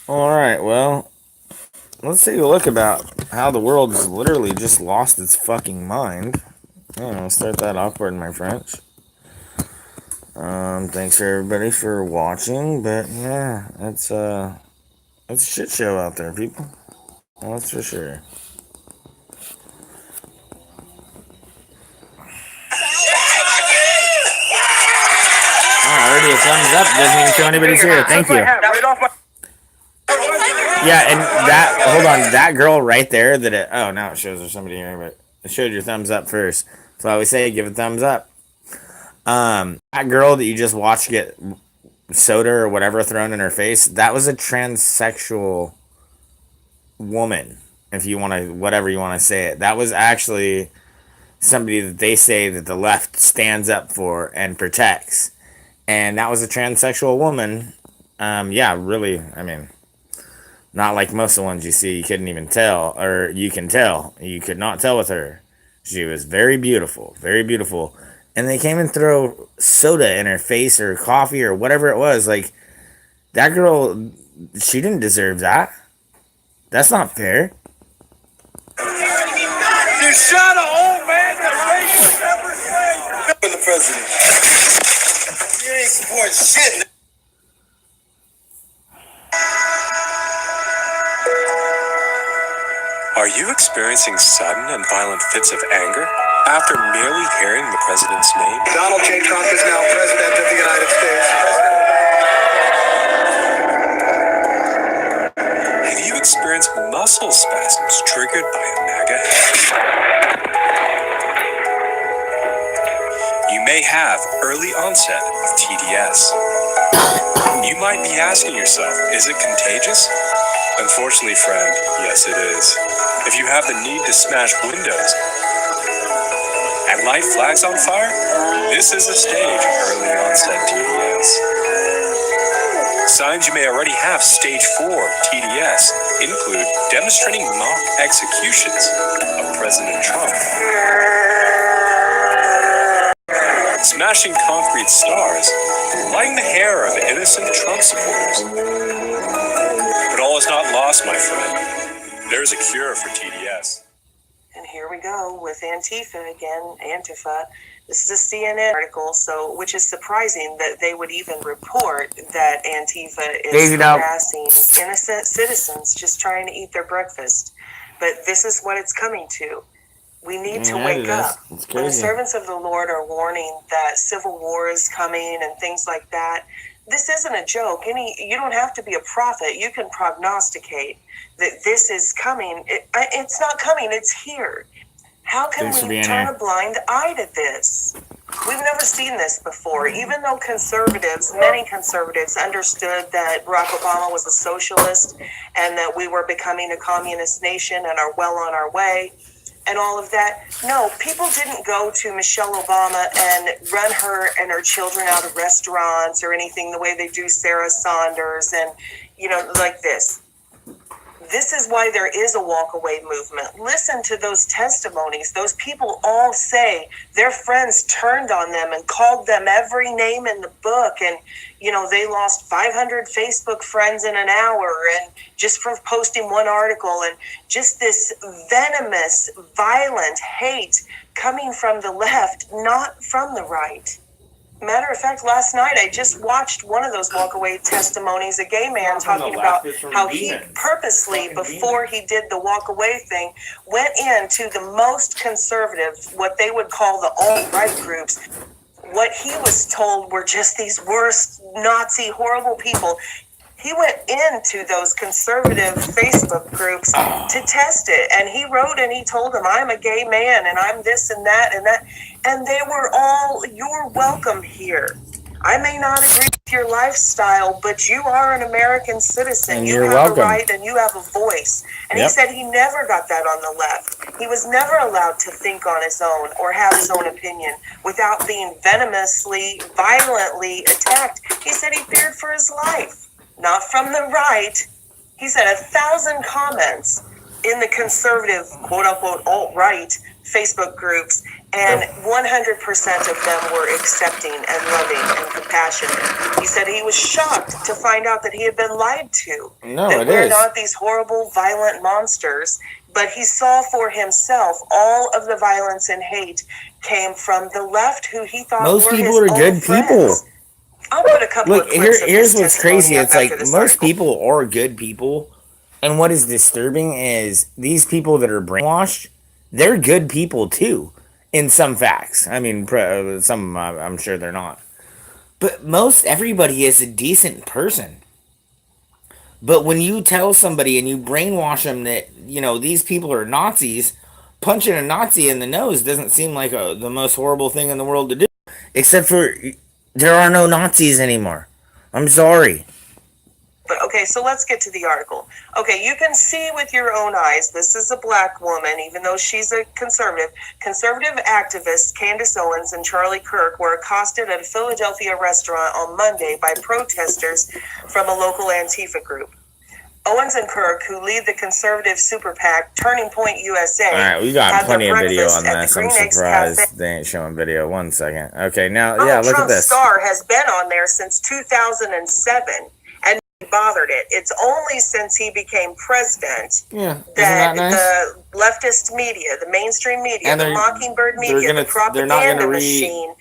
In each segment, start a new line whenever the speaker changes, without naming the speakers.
All right, well, let's take a look about how the world's literally just lost its fucking mind. Yeah, I'll start that awkward in my French. Thanks for everybody for watching, but yeah, it's a shit show out there, people. That's for sure. Already a thumbs up. Doesn't even show anybody's here. Thank you. Yeah, and hold on, that girl right there now it shows there's somebody here, but it showed your thumbs up first. So I always say give a thumbs up. That girl that you just watched get soda or whatever thrown in her face, that was a transsexual woman, if you want to, whatever you want to say it. That was actually somebody that they say that the left stands up for and protects. And that was a transsexual woman. Yeah, really, I mean, not like most of the ones you see, you couldn't even tell, or you can tell. You could not tell with her. She was very beautiful, very beautiful. And they came and throw soda in her face or coffee or whatever it was. Like, that girl, she didn't deserve that. That's not fair.
You shot an old man that raised pepper spray. For the president. You ain't supporting shit.
Are you experiencing sudden and violent fits of anger after merely hearing the president's name?
Donald J. Trump is now president of the United States.
Have you experienced muscle spasms triggered by a MAGA? You may have early onset of TDS. You might be asking yourself, is it contagious? Unfortunately, friend, yes it is. If you have the need to smash windows and light flags on fire, this is a stage of early onset TDS. Signs you may already have stage 4 TDS include demonstrating mock executions of President Trump, smashing concrete stars, lighting the hair of innocent Trump supporters. But all is not lost, my friend. There is a cure for TDS.
And here we go with Antifa again, Antifa. This is a CNN article, which is surprising that they would even report that Antifa is harassing innocent citizens just trying to eat their breakfast. But this is what it's coming to. We need to wake up. When the servants of the Lord are warning that civil war is coming and things like that, this isn't a joke. You don't have to be a prophet. You can prognosticate that this is coming. It's not coming. It's here. How can we turn a blind eye to this? We've never seen this before. Even though many conservatives understood that Barack Obama was a socialist and that we were becoming a communist nation and are well on our way, and all of that. No, people didn't go to Michelle Obama and run her and her children out of restaurants or anything the way they do Sarah Saunders and, like this. This is why there is a walkaway movement. Listen to those testimonies. Those people all say their friends turned on them and called them every name in the book. And, they lost 500 Facebook friends in an hour and just for posting one article, and just this venomous, violent hate coming from the left, not from the right. Matter of fact, last night I just watched one of those walkaway testimonies, a gay man talking about how he purposely, before he did the walkaway thing, went into the most conservative, what they would call the alt-right groups. What he was told were just these worst Nazi, horrible people. He went into those conservative Facebook groups to test it. And he wrote and he told them, I'm a gay man and I'm this and that and that. And they were all, you're welcome here. I may not agree with your lifestyle, but you are an American citizen.
And
you have a right and you have a voice. And
Yep.
he said he never got that on the left. He was never allowed to think on his own or have his own opinion without being venomously, violently attacked. He said he feared for his life. Not from the right. He said 1,000 comments in the conservative, quote unquote, alt-right Facebook groups. And 100% of them were accepting and loving and compassionate. He said he was shocked to find out that he had been lied to.
No,
that
it
we're
is.
not these horrible, violent monsters. But he saw for himself all of the violence and hate came from the left, who he thought
Most
were
people
his
are
own
good
friends.
people.
I'll put a couple
Look,
of clips of
here's
his
what's crazy.
testimony up
It's like
after this
most
article.
people are good people. And what is disturbing is these people that are brainwashed, they're good people too, in some facts. I mean, some I'm sure they're not. But most everybody is a decent person. But when you tell somebody and you brainwash them that, these people are Nazis, punching a Nazi in the nose doesn't seem like the most horrible thing in the world to do. Except for there are no Nazis anymore. I'm sorry.
But okay, so let's get to the article. Okay, you can see with your own eyes, this is a black woman, even though she's a conservative. Conservative activists Candace Owens and Charlie Kirk were accosted at a Philadelphia restaurant on Monday by protesters from a local Antifa group. Owens and Kirk, who lead the conservative super PAC Turning Point USA,
all right, we got
had
plenty
their
of video
breakfast
on
at the
this. I'm
Green Eggs
surprised
Cafe.
they ain't showing video. 1 second. Okay, now,
Donald
yeah, look at
Trump's
this.
star has been on there since 2007 and bothered it. It's only since he became president
Yeah, isn't
that
that nice?
the leftist media, the mainstream media,
And
the Mockingbird media, the
they're not
propaganda
gonna
machine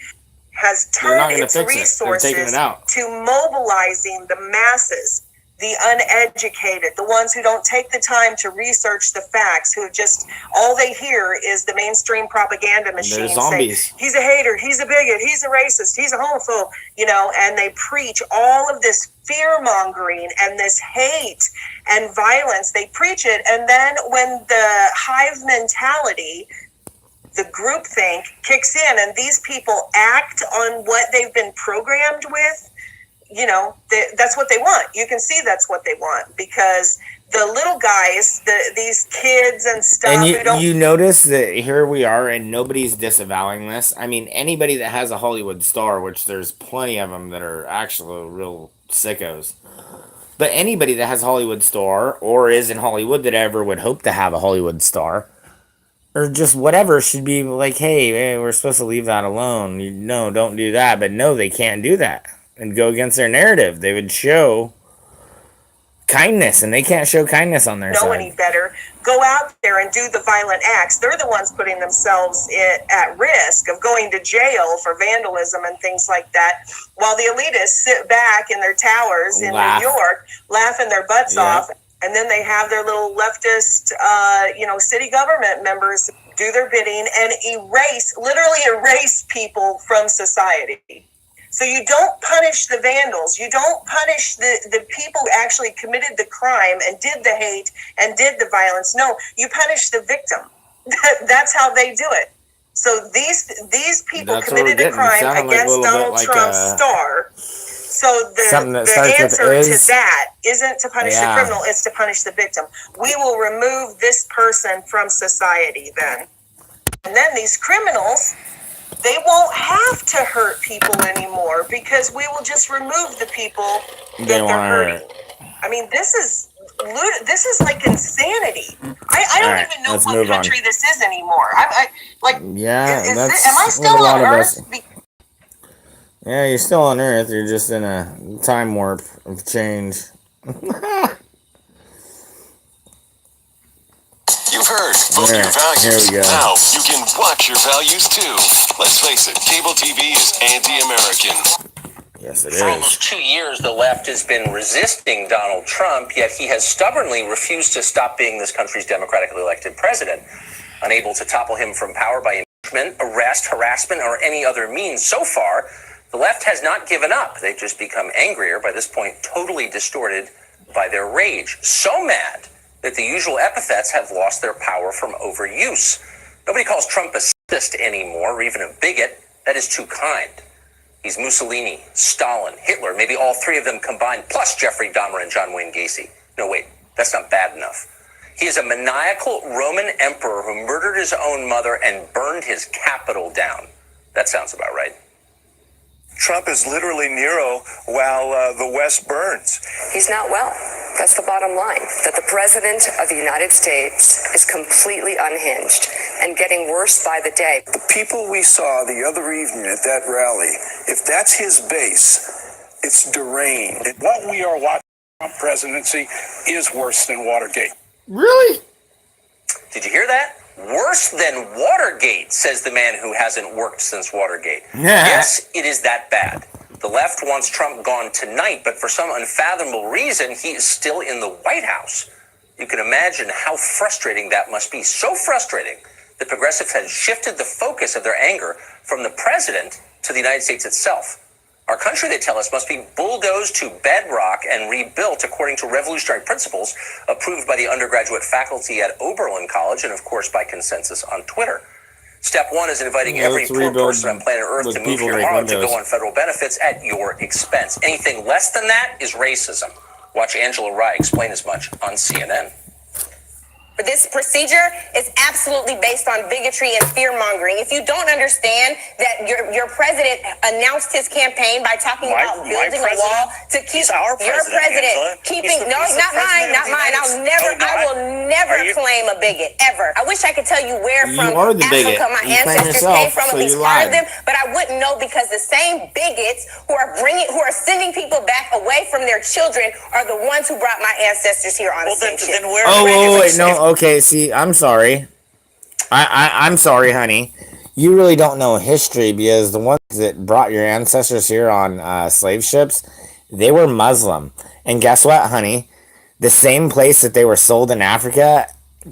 has
They're not
turned
gonna
its
fix it. They're
resources
taking it out.
to mobilizing the masses, the uneducated, the ones who don't take the time to research the facts, who just, all they hear is the mainstream propaganda machine say,
zombies.
he's a hater, he's a bigot, he's a racist, he's a homophobe, and they preach all of this fear mongering and this hate and violence. They preach it. And then when the hive mentality, the groupthink kicks in and these people act on what they've been programmed with, that's what they want. You can see that's what they want, because the little guys, these kids and stuff.
And you notice that here we are, and nobody's disavowing this. I mean, anybody that has a Hollywood star, which there's plenty of them that are actually real sickos. But anybody that has a Hollywood star or is in Hollywood that ever would hope to have a Hollywood star, or just whatever, should be like, hey, we're supposed to leave that alone. No, don't do that. But no, they can't do that and go against their narrative. They would show kindness, and they can't show kindness on their side.
Any better, go out there and do the violent acts. They're the ones putting themselves at risk of going to jail for vandalism and things like that, while the elitists sit back in their towers in New York, laughing their butts off, and then they have their little leftist, city government members do their bidding and literally erase people from society. So you don't punish the vandals. You don't punish the people who actually committed the crime and did the hate and did the violence. No, you punish the victim. That's how they do it. So these people committed a crime against Donald Trump's star. So the answer to that isn't to punish the criminal, it's to punish the victim. We will remove this person from society then. And then these criminals, they won't have to hurt people anymore, because we will just remove the people that they're hurting. I mean, this is like insanity. I don't even know what country this is anymore. Am I still on Earth?
Yeah, you're still on Earth. You're just in a time warp of change.
You've heard Vote Your Values. Now you can watch your values too. Let's face it, cable TV is anti-American.
Yes, it
For
is.
almost 2 years, the left has been resisting Donald Trump, yet he has stubbornly refused to stop being this country's democratically elected president. Unable to topple him from power by impeachment, arrest, harassment, or any other means so far, the left has not given up. They've just become angrier, by this point totally distorted by their rage. So mad that the usual epithets have lost their power from overuse. Nobody calls Trump a racist anymore, or even a bigot. That is too kind. He's Mussolini, Stalin, Hitler, maybe all three of them combined, plus Jeffrey Dahmer and John Wayne Gacy. No, wait, that's not bad enough. He is a maniacal Roman emperor who murdered his own mother and burned his capital down. That sounds about right.
Trump is literally Nero while the West burns.
He's not well. That's the bottom line, that the president of the United States is completely unhinged and getting worse by the day.
The people we saw the other evening at that rally, if that's his base, it's deranged. What we are watching Trump presidency is worse than Watergate.
Really?
Did you hear that? Worse than Watergate, says the man who hasn't worked since Watergate. Yes, it is that bad. The left wants Trump gone tonight, but for some unfathomable reason, he is still in the White House. You can imagine how frustrating that must be. So frustrating that progressives have shifted the focus of their anger from the president to the United States itself. Our country, they tell us, must be bulldozed to bedrock and rebuilt according to revolutionary principles approved by the undergraduate faculty at Oberlin College and, of course, by consensus on Twitter. Step one is inviting every poor person on planet Earth to move here tomorrow to go on federal benefits at your expense. Anything less than that is racism. Watch Angela Rye explain as much on CNN.
This procedure is absolutely based on bigotry and fear-mongering. If you don't understand that your president announced his campaign by talking about building a wall to keep your president keeping not mine. I will never claim a bigot ever. I wish I could tell you where from Africa my ancestors came from, at least part of them, but I wouldn't know because the same bigots who are sending people back away from their children are the ones who brought my ancestors here on a ship.
Wait, no. Okay, see, I'm sorry. I'm sorry, honey. You really don't know history because the ones that brought your ancestors here on slave ships, they were Muslim. And guess what, honey? The same place that they were sold in Africa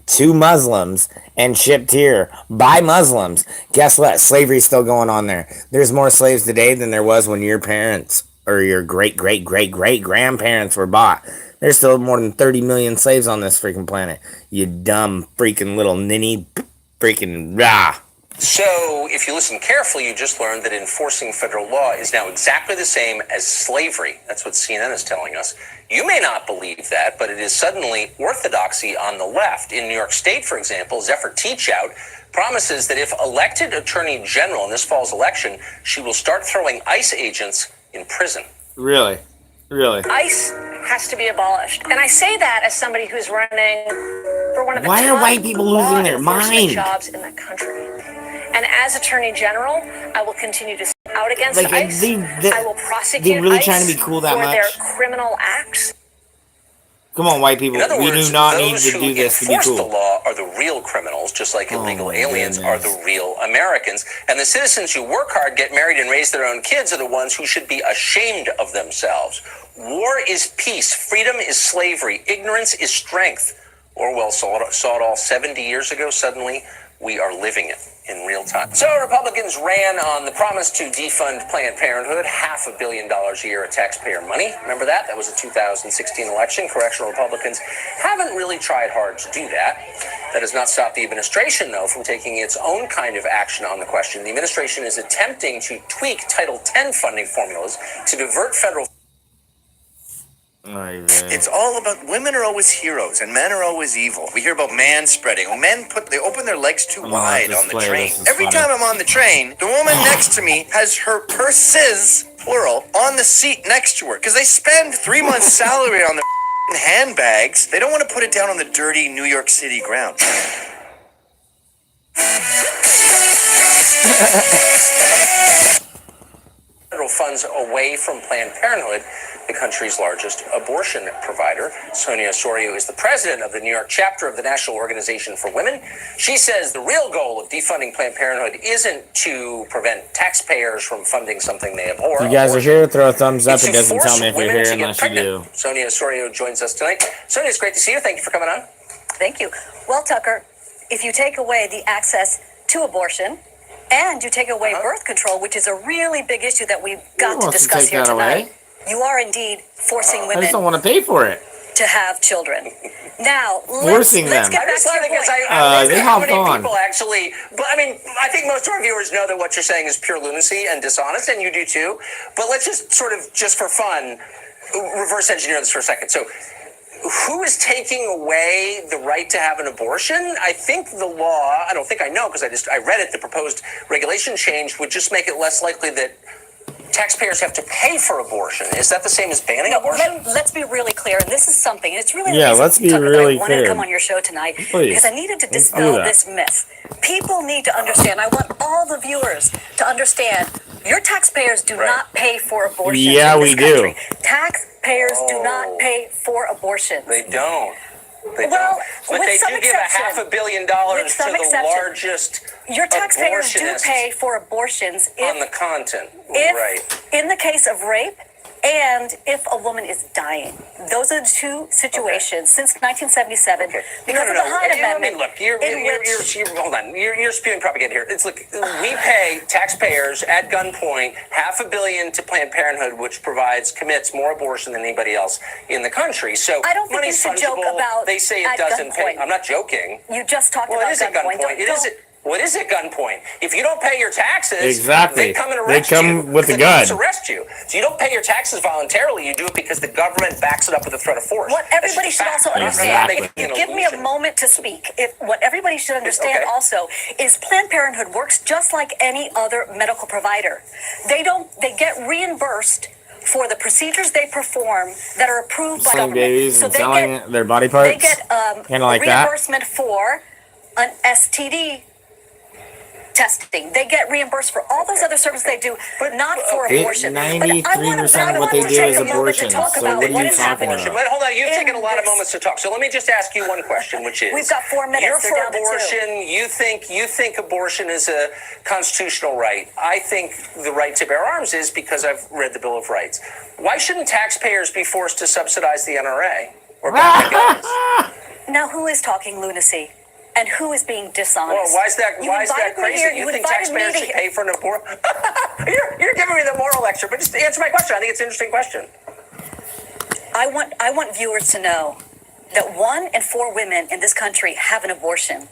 to Muslims and shipped here by Muslims. Guess what? Slavery's still going on there. There's more slaves today than there was when your parents or your great-great-great-great-grandparents were bought. There's still more than 30 million slaves on this freaking planet. You dumb freaking little ninny freaking rah.
So, if you listen carefully, you just learned that enforcing federal law is now exactly the same as slavery. That's what CNN is telling us. You may not believe that, but it is suddenly orthodoxy on the left. In New York State, for example, Zephyr Teachout promises that if elected attorney general in this fall's election, she will start throwing ICE agents in prison.
Really?
ICE has to be abolished. And I say that as somebody who's running for one of the
Why are white people losing their mind?
Jobs in the country. And as Attorney General, I will continue to speak out against ICE. I will prosecute
they really
ICE
trying to be cool that
for
much?
their criminal acts.
Come on, white people. We do not need to do this to be cool.
The law are the real criminals, just like illegal aliens are the real Americans. And the citizens who work hard, get married, and raise their own kids are the ones who should be ashamed of themselves. War is peace. Freedom is slavery. Ignorance is strength. Orwell saw it all 70 years ago. Suddenly, we are living it in real time. So Republicans ran on the promise to defund Planned Parenthood, $500 million a year of taxpayer money. Remember that? That was a 2016 election. Correctional Republicans haven't really tried hard to do that. That has not stopped the administration, though, from taking its own kind of action on the question. The administration is attempting to tweak Title X funding formulas to divert federal.
It's all about women are always heroes and men are always evil. We hear about man spreading. They open their legs too wide on the train. Every time I'm on the train, the woman next to me has her purses, plural, on the seat next to her because they spend 3 months' salary on the handbags. They don't want to put it down on the dirty New York City ground.
Federal funds away from Planned Parenthood, the country's largest abortion provider. Sonia Osorio is the president of the New York chapter of the National Organization for Women. She says the real goal of defunding Planned Parenthood isn't to prevent taxpayers from funding something they abhor.
You guys are here, throw a thumbs up. It doesn't tell me if you're here unless you do.
Sonia Osorio joins us tonight. Sonia, it's great to see you. Thank you for coming on.
Thank you. Well, Tucker, if you take away the access to abortion, and you take away birth control, which is a really big issue that we've got to discuss here tonight. You are indeed forcing women.
I just don't want to pay for it.
To have children. Now,
forcing
let's
them.
get back to your point.
They hopped on.
People actually, but I mean, I think most of our viewers know that what you're saying is pure lunacy and dishonest, and you do too. But let's just sort of, just for fun, reverse engineer this for a second. So, who is taking away the right to have an abortion? I think the law, I don't think I know because I read it, the proposed regulation change would just make it less likely that taxpayers have to pay for abortion. Is that the same as banning abortion?
Let's be really clear. And this is something, and it's really
Yeah,
the reason,
let's be
Tucker, that
really
I wanted to
clear.
come on your show tonight
Please.
because I needed to
Let's do
dispel
that.
this myth. People need to understand. I want all the viewers to understand. Your taxpayers do not pay for abortions.
Yeah,
in this
we do.
country. Taxpayers do not pay for abortions.
They don't. They
Well,
don't. But
with
they
some
do give
exception.
$500 million
With
to
some
the
exception.
largest
Your taxpayers do
abortionists
pay for abortions
on the continent.
if,
Right.
in the case of rape, and if a woman is dying. Those are the two situations since 1977 because of the Hyde Amendment.
Look, you're hold on. You're spewing propaganda here. It's look, we pay taxpayers at gunpoint $500 million to Planned Parenthood, which commits more abortion than anybody else in the country. So
I don't think you
money's
should joke
fungible.
about
They say it
at
doesn't pay.
gunpoint.
I'm not joking.
You just talked
Well,
about
it is at
gunpoint.
gunpoint. It is at. What is it gunpoint? If you don't pay your taxes,
Exactly.
they come and
They
arrest you.
come with the
The police
gun.
arrest you. So you don't pay your taxes voluntarily. You do it because the government backs it up with a threat of force.
What
That's
everybody
just a
should
fact.
also
I'm not
understand,
making
if you
an
give me a
illusion.
moment to speak, what everybody should understand
Okay.
also is Planned Parenthood works just like any other medical provider. They get reimbursed for the procedures they perform that are approved by
Selling
government.
babies and
they
selling
get,
their body parts.
They get
Kinda like that.
reimbursement for an STD testing. They get reimbursed for all those other services they do, but not for abortion.
93% of what they do is abortion. So what are you talking about?
But hold on, you've taken a lot of moments to talk. So let me just ask you one question, which is:
We've got 4 minutes.
You're
They're
for
down to 2.
abortion. You think abortion is a constitutional right. I think the right to bear arms is because I've read the Bill of Rights. Why shouldn't taxpayers be forced to subsidize the NRA or buy guns?
Now, who is talking lunacy? And who is being dishonest?
Well, why is that
invited me
crazy?
here-
You think
invited me
taxpayers
to
should
he-
pay for an abortion? You're giving me the moral lecture, but just answer my question. I think it's an interesting question.
I want viewers to know that 1 in 4 women in this country have an abortion.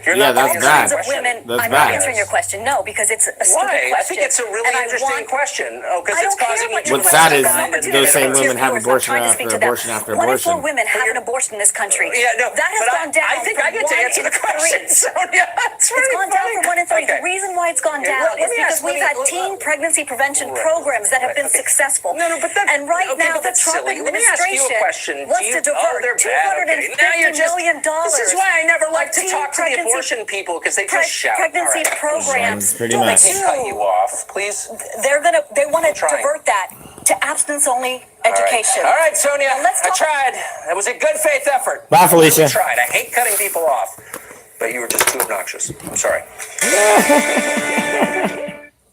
You're
Yeah,
not
that's
answering
bad.
the
Of
question.
women,
That's
I'm
bad.
not answering your question. No, because it's a stupid
Why?
question.
I think it's a really
And I
interesting
want-
question. Oh, because
I
it's
don't care
causing me
what
to
your
What's sad
question
is
opportunity
those same
to
women have
viewers. I'm
abortion
trying to
after
speak to them.
abortion after
1 in 4
abortion.
women have an abortion in this country.
Yeah, no,
that has
but
gone down.
I think
from
I get to
1
answer
in
the question,
3.
Sonia. It's
It's
really
gone down
funny.
from 1 in 3.
Okay.
The reason why it's gone
Yeah,
down
let
is
me
because
ask-
we've
let
had
me-
teen pregnancy prevention
Right.
programs that have
Right,
been
okay.
successful.
No, but that,
And right
okay,
now,
but
the
that's
Trump
silly. Let me ask you a
administration
question.
wants
Do you,
to divert
they're bad. Okay. Now you're
$250
just,
million.
This is why I never like to
teen
talk to the
pregnancy-
abortion people because they just shout.
pregnancy
All right.
programs.
Pretty
Don't
much.
Let me cut you off, please.
They want to
trying.
divert that to abstinence only education.
All right, Sonia.
Now let's
I
talk-
tried. It was a good faith effort.
Bye, Felicia.
I tried. I hate cutting people off, but you were just too obnoxious. I'm sorry.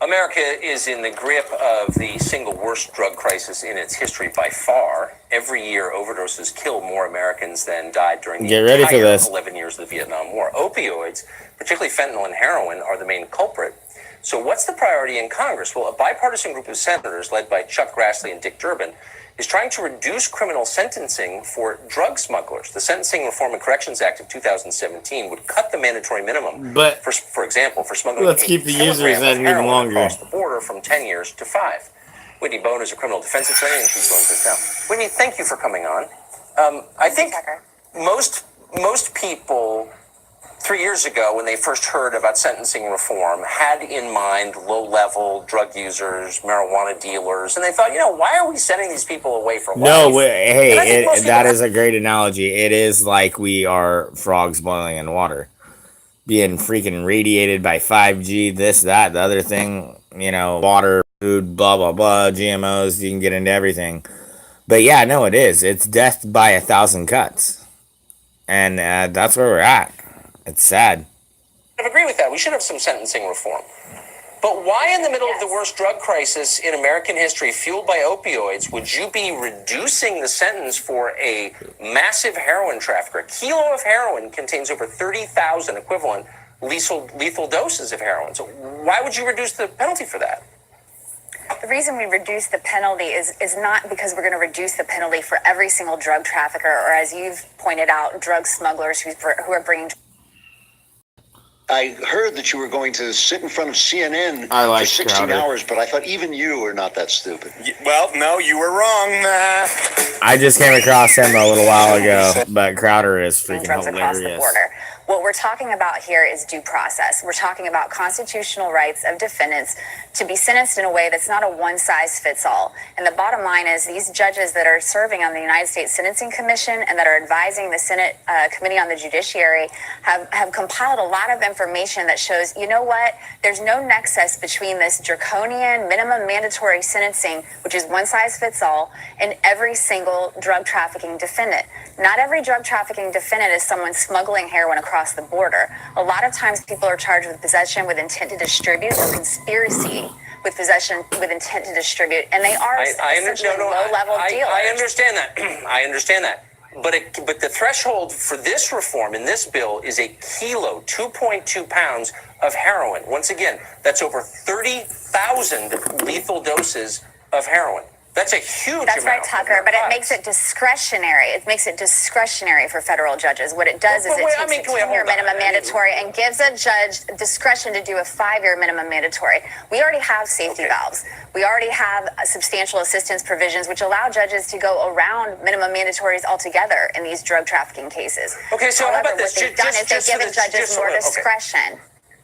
America is in the grip of the single worst drug crisis in its history by far. Every year, overdoses kill more Americans than died during the
Get ready for
entire
this.
11 years of the Vietnam War. Opioids, particularly fentanyl and heroin, are the main culprit. So what's the priority in Congress? Well, a bipartisan group of senators led by Chuck Grassley and Dick Durbin is trying to reduce criminal sentencing for drug smugglers. The Sentencing Reform and Corrections Act of 2017 would cut the mandatory minimum,
But
for example, for smuggling
let's
a
keep the users
kilogram of
in even
heroin
longer.
across the border from 10 years to 5. Whitney Bone is a criminal defense attorney, and she's joins us now. Whitney, thank you for coming on. I think most people 3 years ago, when they first heard about sentencing reform, had in mind low-level drug users, marijuana dealers, and they thought, why are we sending these people away for life?
No,
And I think
hey,
most
that
people
is a great analogy. It is like we are frogs boiling in water, being freaking radiated by 5G, this, that, the other thing, water, food, blah, blah, blah, GMOs, you can get into everything. But yeah, no, it is. It's death by 1,000 cuts. And that's where we're at. It's sad.
I agree with that. We should have some sentencing reform. But why in the middle of the worst drug crisis in American history, fueled by opioids, would you be reducing the sentence for a massive heroin trafficker? A kilo of heroin contains over 30,000 equivalent lethal doses of heroin. So why would you reduce the penalty for that?
The reason we reduce the penalty is not because we're going to reduce the penalty for every single drug trafficker, or as you've pointed out, drug smugglers who are bringing.
I heard that you were going to sit in front of CNN
for
16
Crowder.
hours, but I thought even you are not that stupid.
Well, no, you were wrong.
I just came across him a little while ago, but Crowder is freaking
drugs across the
hilarious.
border. What we're talking about here is due process. We're talking about constitutional rights of defendants to be sentenced in a way that's not a one-size-fits-all. And the bottom line is these judges that are serving on the United States Sentencing Commission and that are advising the Senate Committee on the Judiciary have compiled a lot of information that shows, you know what, there's no nexus between this draconian minimum mandatory sentencing, which is one-size-fits-all, and every single drug trafficking defendant. Not every drug trafficking defendant is someone smuggling heroin across the border. A lot of times people are charged with possession with intent to distribute or conspiracy with possession with intent to distribute, and they are essentially low-level dealers.
I understand that. I understand that. But the threshold for this reform in this bill is a kilo, 2.2 pounds of heroin. Once again, that's over 30,000 lethal doses of heroin. That's a huge
That's
amount.
right, Tucker, but it makes it discretionary. It makes it discretionary for federal judges. What it does is it takes a 10-year minimum mandatory and gives a judge discretion to do a 5-year minimum mandatory. We already have safety valves. We already have substantial assistance provisions, which allow judges to go around minimum mandatories altogether in these drug trafficking cases.
Okay, so
however,
how about this?
What they've done is they've given judges more discretion.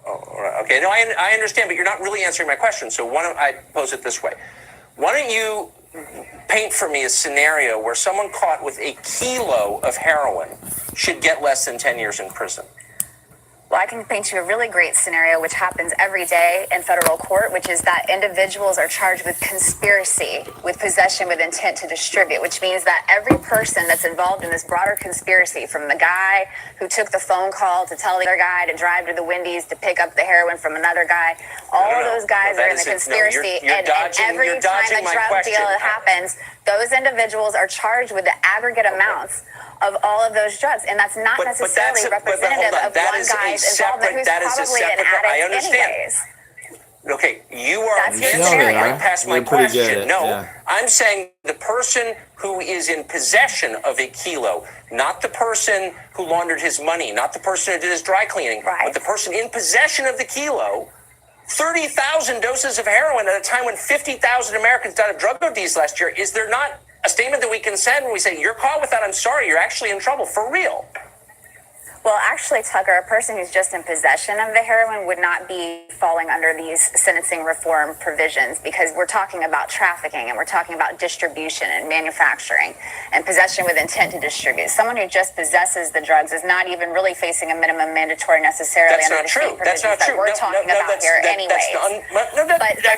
Okay, no, I understand, but you're not really answering my question. So why don't I pose it this way? Why don't you paint for me a scenario where someone caught with a kilo of heroin should get less than 10 years in prison?
Well, I can paint you a really great scenario, which happens every day in federal court, which is that individuals are charged with conspiracy, with possession with intent to distribute, which means that every person that's involved in this broader conspiracy, from the guy who took the phone call to tell the other guy to drive to the Wendy's to pick up the heroin from another guy, all of those guys are in the conspiracy. And every time a drug deal happens, those individuals are charged with the aggregate amounts of all of those drugs, and that's not necessarily representative of one guy's involvement who's probably an addict anyways.
Okay, you are answering right past my question. No, I'm saying the person who is in possession of a kilo, not the person who laundered his money, not the person who did his dry cleaning, but the person in possession of the kilo. 30,000 doses of heroin at a time when 50,000 Americans died of drug ODs last year. Is there not a statement that we can send when we say, you're caught with that, I'm sorry, you're actually in trouble, for real?
Well, actually, Tucker, a person who's just in possession of the heroin would not be falling under these sentencing reform provisions, because we're talking about trafficking and we're talking about distribution and manufacturing and possession with intent to distribute. Someone who just possesses the drugs is not even really facing a minimum mandatory necessarily under the state provisions that we're talking about here anyways. But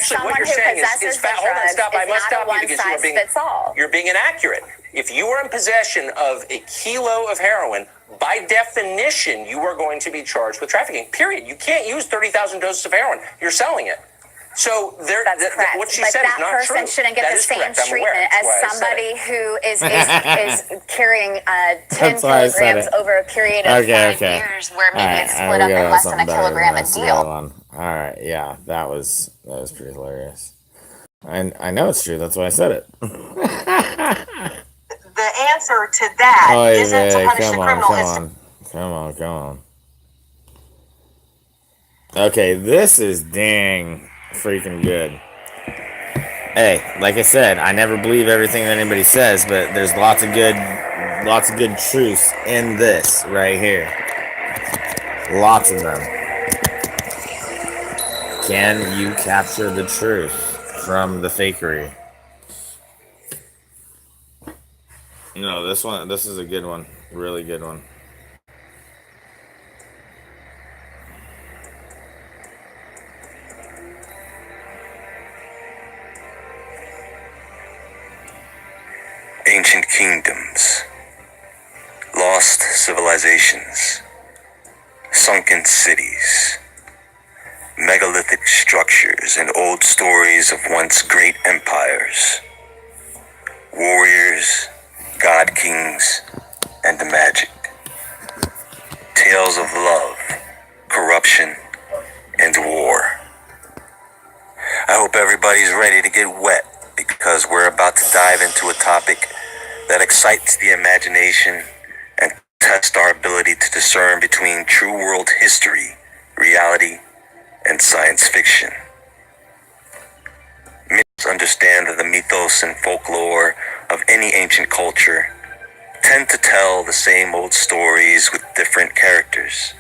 someone who possesses the drugs is not a one-size-fits-all.
You're being inaccurate. If you are in possession of a kilo of heroin, by definition, you are going to be charged with trafficking, period. You can't use 30,000 doses of heroin. You're selling it. So what she said is not true.
That person shouldn't get the same treatment as somebody who is carrying 10 kilograms over a period of 5 years, where maybe it's split up in less than a kilogram a deal.
All right, yeah, that was pretty hilarious. I know it's true. That's why I said it.
The answer to that isn't to punish the criminal.
Come on. Okay, this is dang freaking good. Hey, like I said, I never believe everything that anybody says, but there's lots of good truths in this right here. Lots of them. Can you capture the truth from the fakery? No, this is a good one. Really good one.
Ancient kingdoms, lost civilizations, sunken cities, megalithic structures, and old stories of once great empires, warriors, god kings, and the magic. Tales of love, corruption, and war. I hope everybody's ready to get wet, because we're about to dive into a topic that excites the imagination and tests our ability to discern between true world history, reality, and science fiction. Many understand that the mythos and folklore of any ancient culture tend to tell the same old stories with different characters,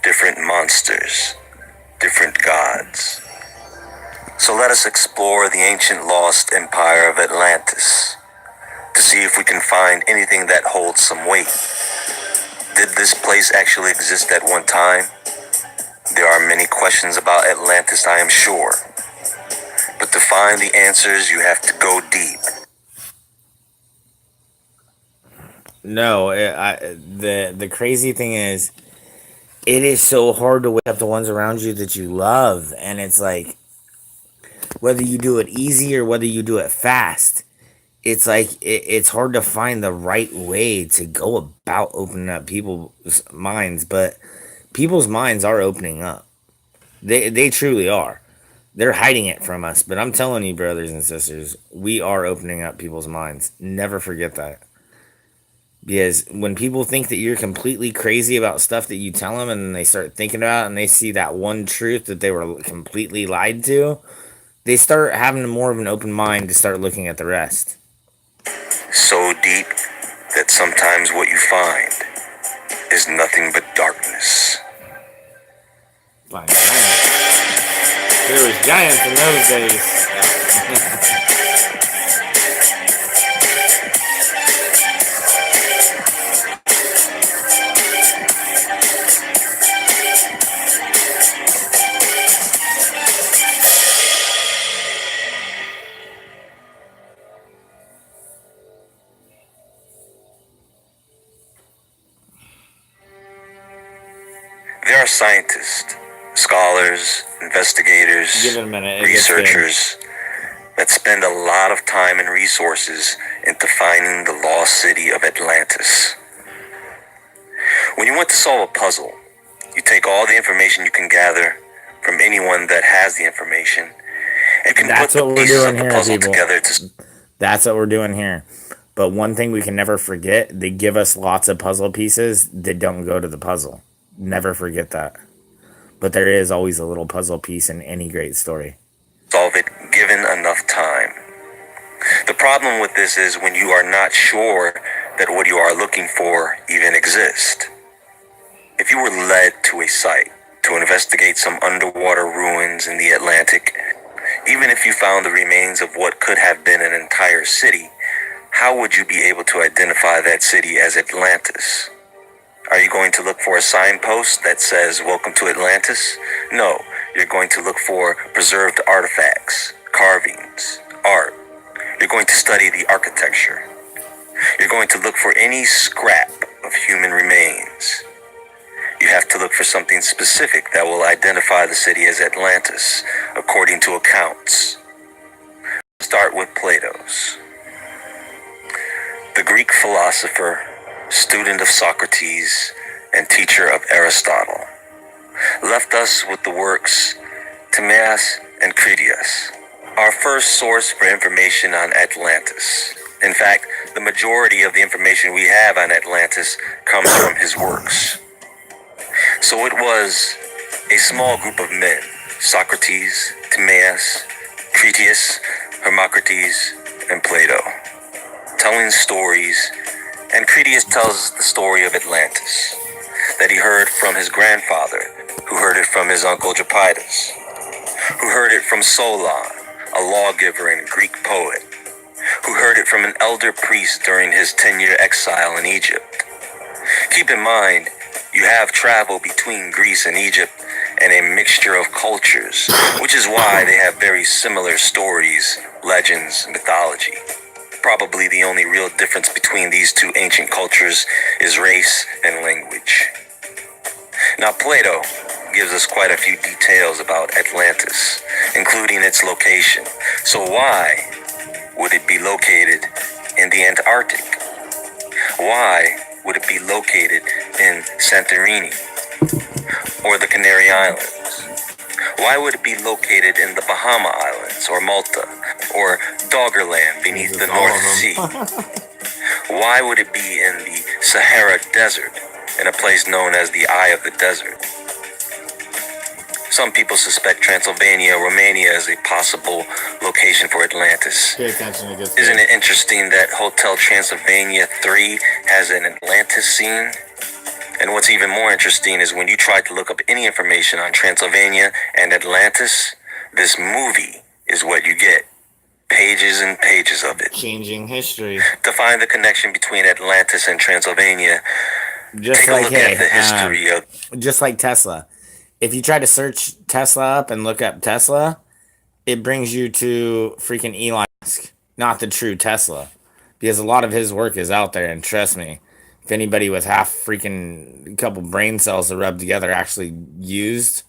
different monsters, different gods. So let us explore the ancient lost empire of Atlantis to see if we can find anything that holds some weight. Did this place actually exist at one time? There are many questions about Atlantis, I am sure. But to find the answers, you have to go deep.
No, the crazy thing is, it is so hard to wake up the ones around you that you love, and it's like, whether you do it easy or whether you do it fast, it's like it's hard to find the right way to go about opening up people's minds. But people's minds are opening up. They truly are. They're hiding it from us, but I'm telling you, brothers and sisters, we are opening up people's minds. Never forget that. Because when people think that you're completely crazy about stuff that you tell them, and they start thinking about it, and they see that one truth that they were completely lied to, they start having more of an open mind to start looking at the rest.
So deep that sometimes what you find is nothing but darkness.
Find giants. There was giants in those days.
There are scientists, scholars, investigators, researchers that spend a lot of time and resources into finding the lost city of Atlantis. When you want to solve a puzzle, you take all the information you can gather from anyone that has the information and can put the pieces of the puzzle together.
That's what we're doing here. But one thing we can never forget, they give us lots of puzzle pieces that don't go to the puzzle. Never forget that. But there is always a little puzzle piece in any great story.
Solve it given enough time. The problem with this is when you are not sure that what you are looking for even exists. If you were led to a site to investigate some underwater ruins in the Atlantic, even if you found the remains of what could have been an entire city, how would you be able to identify that city as Atlantis? Are you going to look for a signpost that says, "Welcome to Atlantis"? No, you're going to look for preserved artifacts, carvings, art. You're going to study the architecture. You're going to look for any scrap of human remains. You have to look for something specific that will identify the city as Atlantis, according to accounts. Start with Plato's. The Greek philosopher, student of Socrates, and teacher of Aristotle, left us with the works Timaeus and Critias, our first source for information on Atlantis. In fact, the majority of the information we have on Atlantis comes from his works. So it was a small group of men, Socrates, Timaeus, Critias, Hermocrates, and Plato, telling stories. And Critias tells us the story of Atlantis, that he heard from his grandfather, who heard it from his uncle Japitus, who heard it from Solon, a lawgiver and Greek poet, who heard it from an elder priest during his 10-year exile in Egypt. Keep in mind, you have travel between Greece and Egypt and a mixture of cultures, which is why they have very similar stories, legends, mythology. Probably the only real difference between these two ancient cultures is race and language. Now, Plato gives us quite a few details about Atlantis, including its location. So why would it be located in the Antarctic? Why would it be located in Santorini or the Canary Islands? Why would it be located in the Bahama Islands or Malta or Doggerland beneath the North Sea? Why would it be in the Sahara Desert, in a place known as the Eye of the Desert? Some people suspect Transylvania, Romania as a possible location for Atlantis.
Pay attention to this.
Isn't it interesting that Hotel Transylvania 3 has an Atlantis scene? And what's even more interesting is when you try to look up any information on Transylvania and Atlantis, this movie is what you get. Pages and pages of it.
Changing history.
To find the connection between Atlantis and Transylvania,
just
take
like,
a look at the history of...
Just like Tesla. If you try to search Tesla up and look up Tesla, it brings you to freaking Elon Musk, not the true Tesla. Because a lot of his work is out there, and trust me, if anybody with half freaking couple brain cells to rub together actually used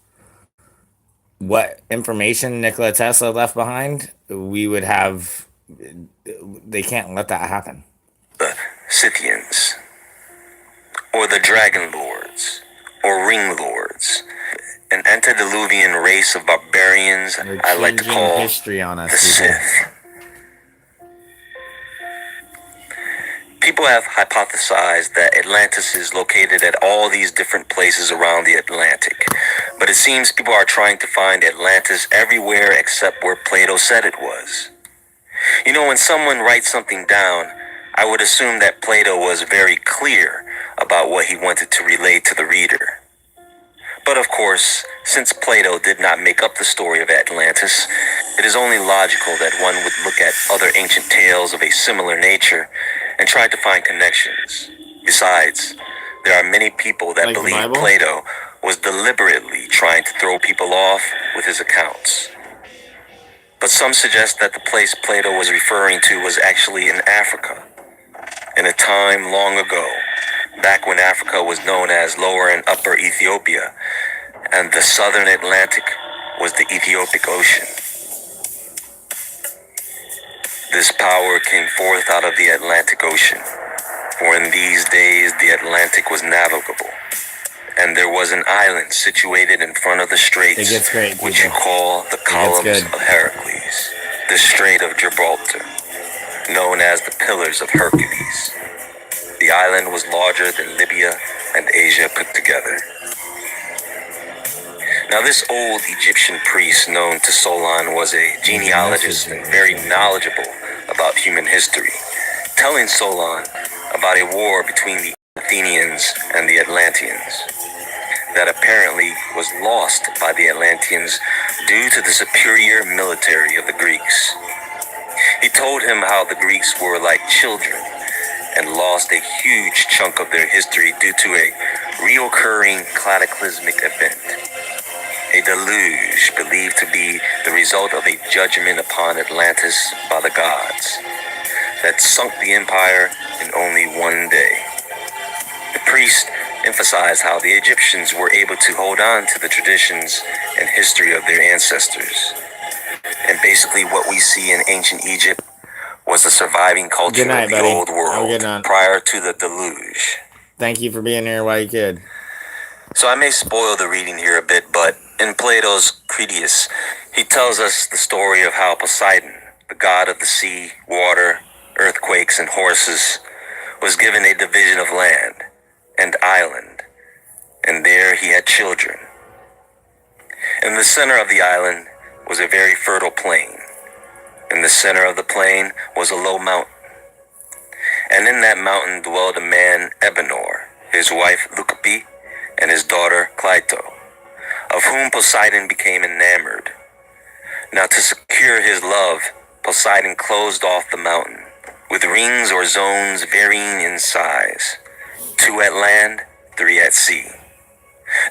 what information Nikola Tesla left behind, we would have... They can't let that happen.
The Scythians, or the Dragon Lords, or Ring Lords, an antediluvian race of barbarians I like to call
history on us,
the Sith. People have hypothesized that Atlantis is located at all these different places around the Atlantic, but it seems people are trying to find Atlantis everywhere except where Plato said it was. You know, when someone writes something down, I would assume that Plato was very clear about what he wanted to relay to the reader. But of course, since Plato did not make up the story of Atlantis, it is only logical that one would look at other ancient tales of a similar nature and try to find connections. Besides, there are many people that believe Plato was deliberately trying to throw people off with his accounts. But some suggest that the place Plato was referring to was actually in Africa, in a time long ago, back when Africa was known as Lower and Upper Ethiopia, and the Southern Atlantic was the Ethiopic Ocean. This power came forth out of the Atlantic Ocean, for in these days the Atlantic was navigable, and there was an island situated in front of the straits, which you call the Columns of Heracles, the Strait of Gibraltar, known as the Pillars of Hercules. The island was larger than Libya and Asia put together. Now, this old Egyptian priest known to Solon was a genealogist and very knowledgeable about human history, telling Solon about a war between the Athenians and the Atlanteans that apparently was lost by the Atlanteans due to the superior military of the Greeks. He told him how the Greeks were like children and lost a huge chunk of their history due to a reoccurring cataclysmic event. A deluge believed to be the result of a judgment upon Atlantis by the gods that sunk the empire in only one day. The priest emphasized how the Egyptians were able to hold on to the traditions and history of their ancestors. And basically what we see in ancient Egypt was the surviving culture of the old world prior to the deluge.
Thank you for being here while you could.
So I may spoil the reading here a bit, but in Plato's Critias, he tells us the story of how Poseidon, the god of the sea, water, earthquakes, and horses, was given a division of land, and island, and there he had children. In the center of the island was a very fertile plain. In the center of the plain was a low mountain, and in that mountain dwelled a man, Ebenor, his wife Leucippe, and his daughter Cleito, of whom Poseidon became enamored. Now to secure his love, Poseidon closed off the mountain, with rings or zones varying in size, 2 at land, 3 at sea.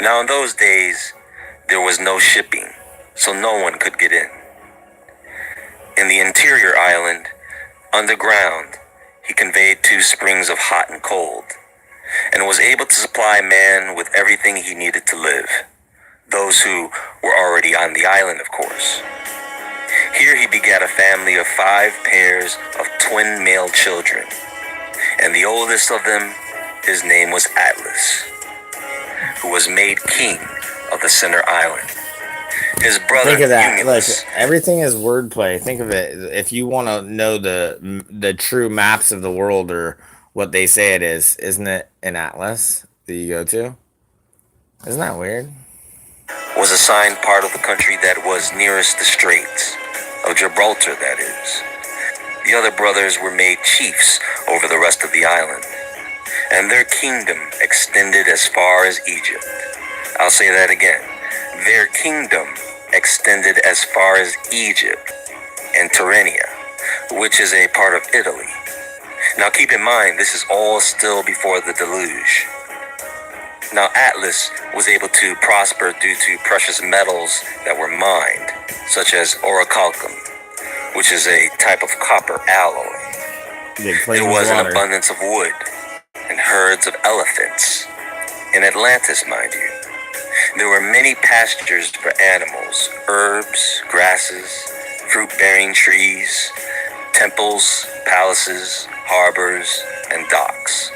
Now in those days, there was no shipping, so no one could get in. In the interior island, underground, he conveyed 2 springs of hot and cold, and was able to supply man with everything he needed to live. Those who were already on the island, of course. Here he begat a family of 5 pairs of twin male children, and the oldest of them, his name was Atlas, who was made king of the center island. His brother,
think of that.
Eumolpus,
Look, everything is wordplay. Think of it. If you want to know the true maps of the world or what they say it is, isn't it an atlas that you go to? Isn't that weird?
Was assigned part of the country that was nearest the straits of Gibraltar, that is. The other brothers were made chiefs over the rest of the island, and their kingdom extended as far as Egypt. I'll say that again. Their kingdom extended as far as Egypt, and Tyrrhenia, which is a part of Italy. Now keep in mind, this is all still before the deluge. Now Atlas was able to prosper due to precious metals that were mined, such as orichalcum, which is a type of copper alloy. There was an abundance of wood and herds of elephants. In Atlantis, mind you. There were many pastures for animals, herbs, grasses, fruit-bearing trees, temples, palaces, harbors, and docks.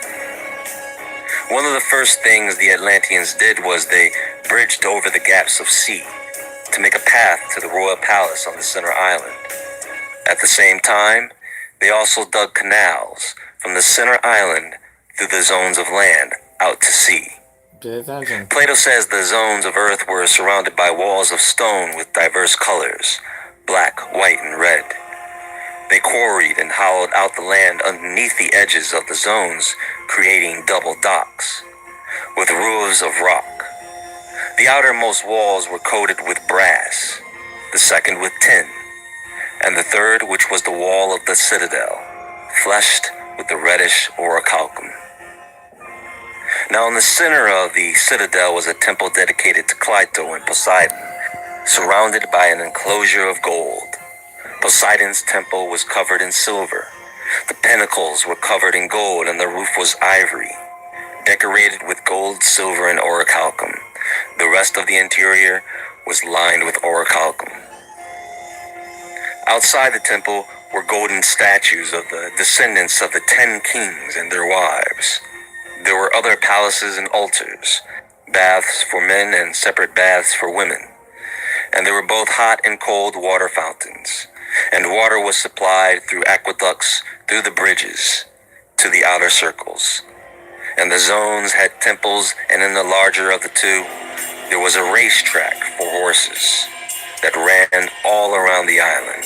One of the first things the Atlanteans did was they bridged over the gaps of sea to make a path to the royal palace on the center island. At the same time, they also dug canals from the center island through the zones of land out to sea. Plato says the zones of earth were surrounded by walls of stone with diverse colors, black, white, and red. They quarried and hollowed out the land underneath the edges of the zones, creating double docks, with roofs of rock. The outermost walls were coated with brass, the second with tin, and the third, which was the wall of the citadel, fleshed with the reddish orichalcum. Now in the center of the citadel was a temple dedicated to Cleito and Poseidon, surrounded by an enclosure of gold. Poseidon's temple was covered in silver. The pinnacles were covered in gold, and the roof was ivory, decorated with gold, silver, and orichalcum. The rest of the interior was lined with orichalcum. Outside the temple were golden statues of the descendants of the 10 kings and their wives. There were other palaces and altars, baths for men and separate baths for women. And there were both hot and cold water fountains, and water was supplied through aqueducts through the bridges to the outer circles. And the zones had temples, and in the larger of the two, there was a racetrack for horses that ran all around the island.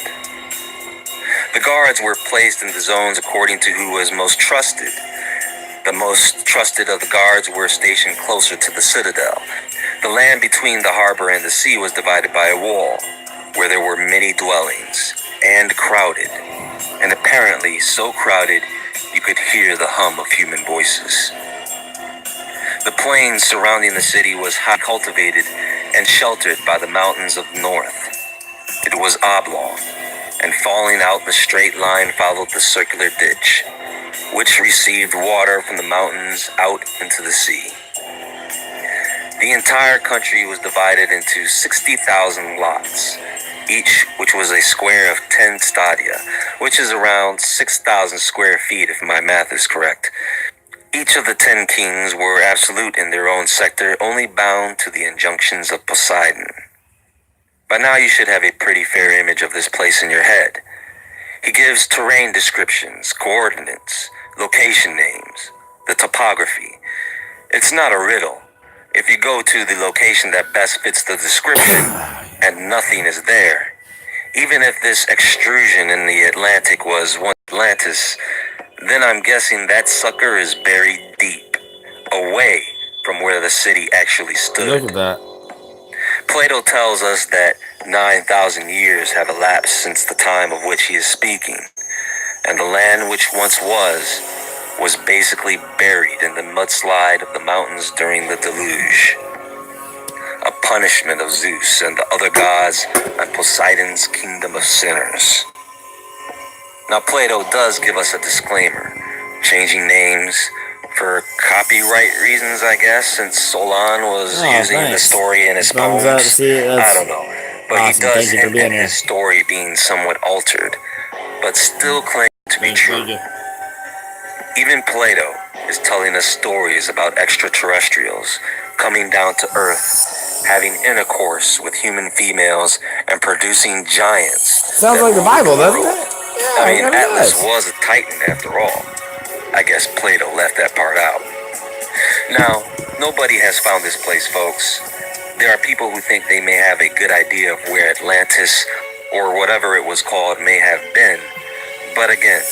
The guards were placed in the zones according to who was most trusted. The most trusted of the guards were stationed closer to the citadel. The land between the harbor and the sea was divided by a wall, where there were many dwellings, and crowded, and apparently so crowded you could hear the hum of human voices. The plain surrounding the city was high cultivated and sheltered by the mountains of the north. It was oblong, and falling out in a straight line followed the circular ditch, which received water from the mountains out into the sea. The entire country was divided into 60,000 lots, each which was a square of 10 stadia, which is around 6,000 square feet if my math is correct. Each of the 10 kings were absolute in their own sector, only bound to the injunctions of Poseidon. By now you should have a pretty fair image of this place in your head. He gives terrain descriptions, coordinates, location names, the topography. It's not a riddle. If you go to the location that best fits the description and nothing is there, even if this extrusion in the Atlantic was once Atlantis, then I'm guessing that sucker is buried deep, away from where the city actually stood.
Look at that.
Plato tells us that 9,000 years have elapsed since the time of which he is speaking, and the land which once was basically buried in the mudslide of the mountains during the deluge, a punishment of Zeus and the other gods on Poseidon's kingdom of sinners. Now Plato does give us a disclaimer, changing names for copyright reasons, I guess, since Solon was using the story in his poems. I don't know, but awesome. He does hint at his story being somewhat altered, but still claims to be true. Even Plato is telling us stories about extraterrestrials coming down to Earth, having intercourse with human females, and producing giants.
Sounds like the Bible, doesn't it? Yeah,
I mean, Atlas was a titan after all. I guess Plato left that part out. Now, nobody has found this place, folks. There are people who think they may have a good idea of where Atlantis, or whatever it was called, may have been. But again,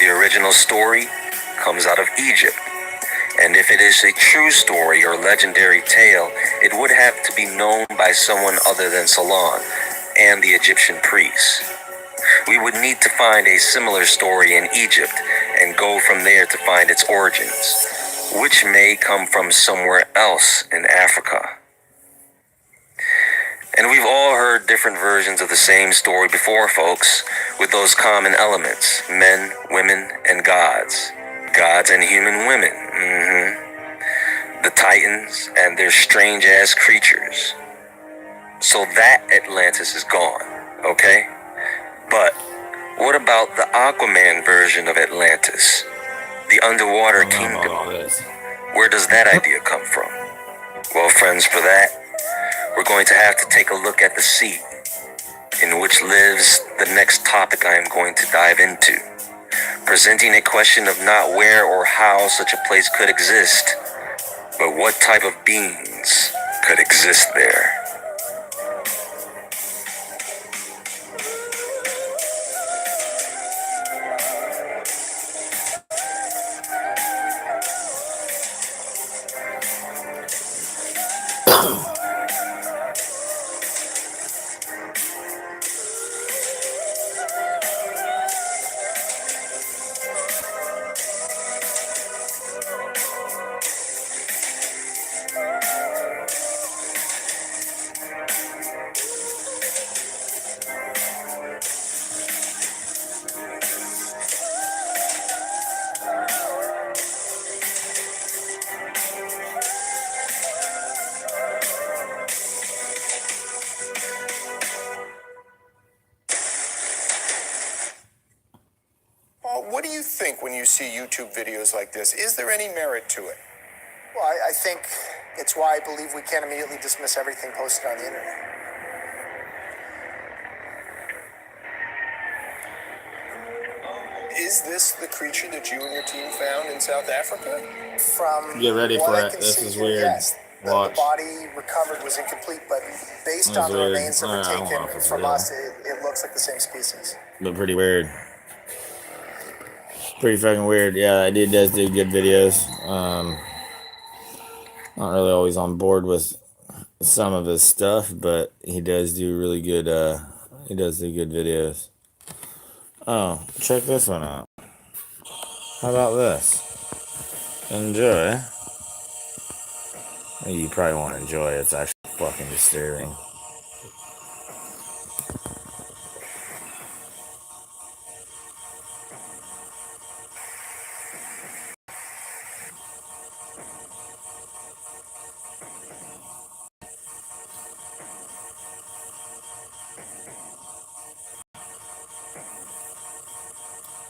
the original story comes out of Egypt. And if it is a true story or legendary tale, it would have to be known by someone other than Solon and the Egyptian priests. We would need to find a similar story in Egypt and go from there to find its origins, which may come from somewhere else in Africa. And we've all heard different versions of the same story before, folks, with those common elements: men, women, and gods. Gods and human women. The Titans and their strange-ass creatures. So that Atlantis is gone, okay? But what about the Aquaman version of Atlantis? The underwater kingdom. Where does that idea come from? Well, friends, for that, we're going to have to take a look at the sea, in which lives the next topic I am going to dive into, presenting a question of not where or how such a place could exist, but what type of beings could exist there.
What do you think when you see YouTube videos like this? Is there any merit to it?
Well, I think it's why I believe we can't immediately dismiss everything posted on the internet.
Is this the creature that you and your team found in South Africa?
From
Get ready
what
for
I
it.
can
This
see
is
here,
weird.
yes, the
Watch.
body recovered was incomplete, but based
That's
on the
weird.
remains that were
I don't know
taken
if it's
from
real.
us, it looks like the same species.
But pretty weird. Pretty fucking weird. Yeah, that dude does do good videos. Not really always on board with some of his stuff, but he does do really good. He does do good videos. Oh, check this one out. How about this? Enjoy. You probably won't enjoy it. It's actually fucking disturbing.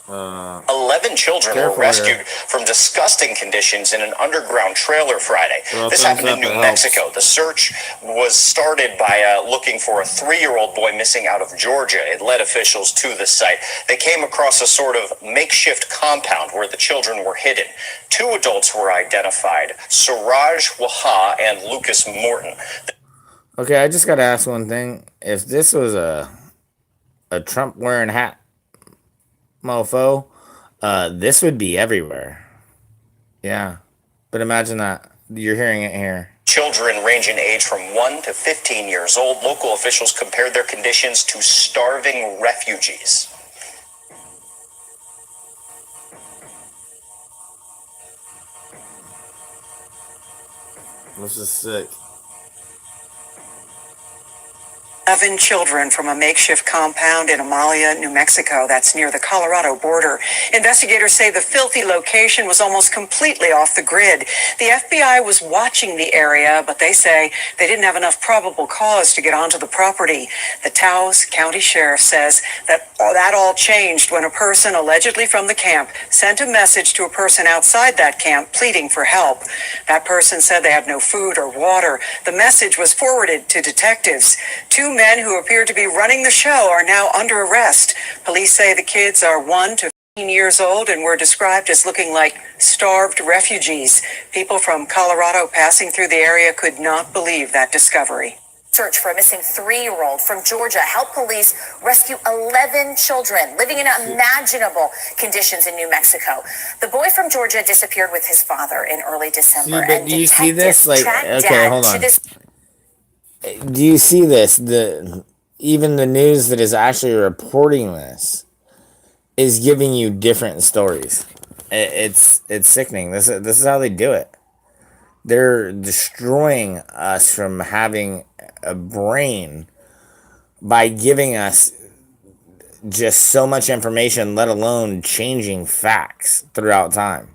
Uh,
11 children were
careful
rescued
here.
from disgusting conditions in an underground trailer Friday.
Well,
This
thumbs
happened in
up,
New
it helps.
Mexico. The search was started by looking for a 3-year-old boy missing out of Georgia. It led officials to the site. They came across a sort of makeshift compound where the children were hidden. 2 adults were identified, Suraj Waha and Lucas Morton.
Okay, I just gotta ask one thing. If this was a Trump wearing hat mofo, this would be everywhere. Yeah. But imagine that. You're hearing it here.
Children range in age from 1 to 15 years old. Local officials compared their conditions to starving refugees.
This is sick.
11 children from a makeshift compound in Amalia, New Mexico. That's near the Colorado border. Investigators say the filthy location was almost completely off the grid. The FBI was watching the area, but they say they didn't have enough probable cause to get onto the property. The Taos County Sheriff says that all changed when a person allegedly from the camp sent a message to a person outside that camp pleading for help. That person said they had no food or water. The message was forwarded to detectives. 2 men who appear to be running the show are now under arrest. Police say the kids are 1 to 15 years old and were described as looking like starved refugees. People from Colorado passing through the area could not believe that discovery.
Search for a missing 3-year-old from Georgia helped police rescue 11 children living in unimaginable conditions in New Mexico. The boy from Georgia disappeared with his father in early December.
See, but do you see this? Like,
tracked
okay,
dad
hold
to
on.
this
Do you see this? even the news that is actually reporting this is giving you different stories. It's sickening. This is how they do it. They're destroying us from having a brain by giving us just so much information, let alone changing facts throughout time.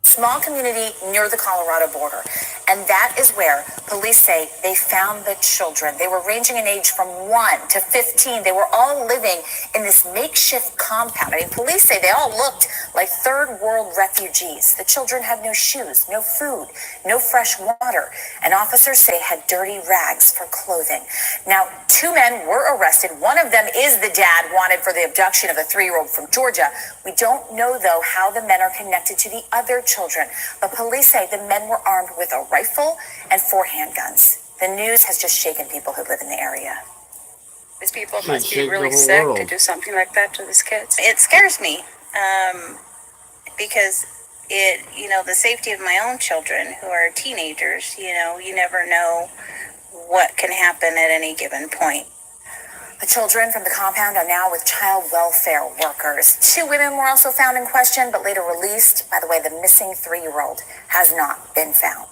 Small community near the Colorado border. And that is where police say they found the children. They were ranging in age from 1 to 15. They were all living in this makeshift compound. I mean, police say they all looked like third world refugees. The children had no shoes, no food, no fresh water. And officers say had dirty rags for clothing. Now, 2 men were arrested. One of them is the dad wanted for the abduction of the 3-year-old from Georgia. We don't know, though, how the men are connected to the other children. But police say the men were armed with a rifle and 4 handguns. The news has just shaken people who live in the area.
These people must be really sick to do something like that to these kids. It scares me because the safety of my own children who are teenagers, you never know what can happen at any given point.
The children from the compound are now with child welfare workers. 2 women were also found in question, but later released. By the way, the missing 3-year-old has not been found.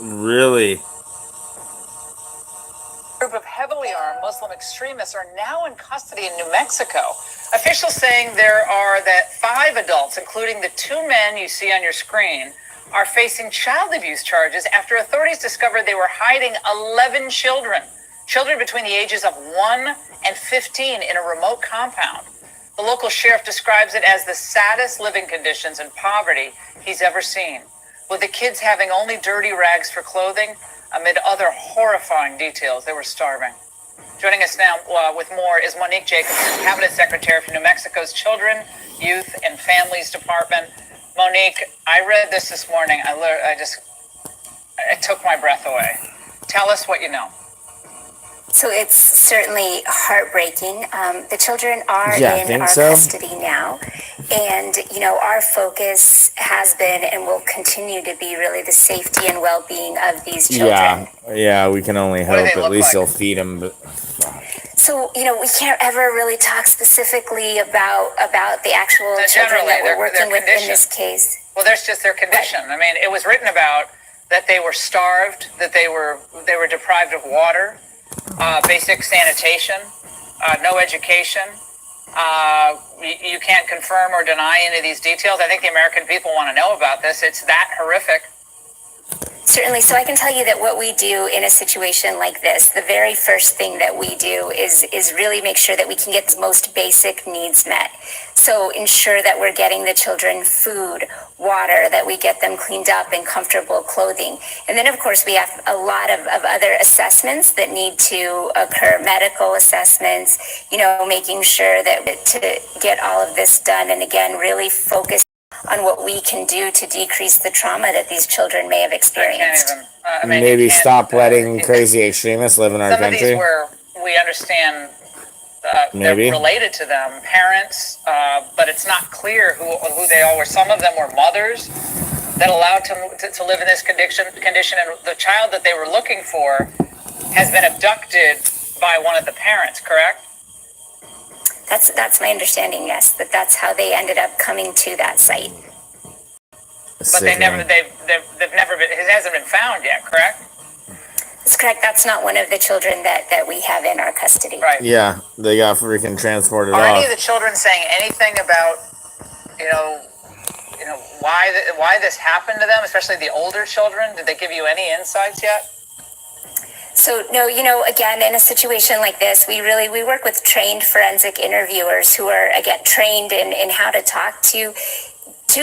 Really?
A group of heavily armed Muslim extremists are now in custody in New Mexico. Officials saying there are 5 adults, including the 2 men you see on your screen, are facing child abuse charges after authorities discovered they were hiding 11 children between the ages of 1 and 15 in a remote compound. The local sheriff describes it as the saddest living conditions and poverty he's ever seen, with the kids having only dirty rags for clothing amid other horrifying details. They were starving. Joining us now with more is Monique Jacobson, Cabinet Secretary for New Mexico's Children, Youth, and Families Department. Monique, I read this morning. It took my breath away. Tell us what you know.
So it's certainly heartbreaking. The children are in our custody now. And, our focus has been and will continue to be really the safety and well-being of these children.
Yeah, we can only hope. At least they'll feed them. But
so, we can't ever really talk specifically about the actual children that we're working with in this case.
Well, there's just their condition. Right. I mean, it was written about that they were starved, that they were deprived of water, basic sanitation, no education. You can't confirm or deny any of these details. I think the American people want to know about this. It's that horrific.
Certainly. So I can tell you that what we do in a situation like this, the very first thing that we do is really make sure that we can get the most basic needs met. So ensure that we're getting the children food, water, that we get them cleaned up and comfortable clothing. And then, of course, we have a lot of other assessments that need to occur, medical assessments, making sure that to get all of this done. And again, really focus on what we can do to decrease the trauma that these children may have experienced.
Maybe stop letting crazy extremists live in our country.
Some of these where we understand they're related to them, parents, but it's not clear who they all were. Some of them were mothers that allowed to live in this condition, and the child that they were looking for has been abducted by one of the parents, correct?
That's my understanding, yes, that's how they ended up coming to that site.
But they've never been, it hasn't been found yet, correct?
That's correct. That's not one of the children that we have in our custody.
Right.
Yeah, they got freaking transported off.
Are any of the children saying anything about, why this happened to them, especially the older children? Did they give you any insights yet?
So, no, again, in a situation like this, we work with trained forensic interviewers who are, again, trained in how to talk to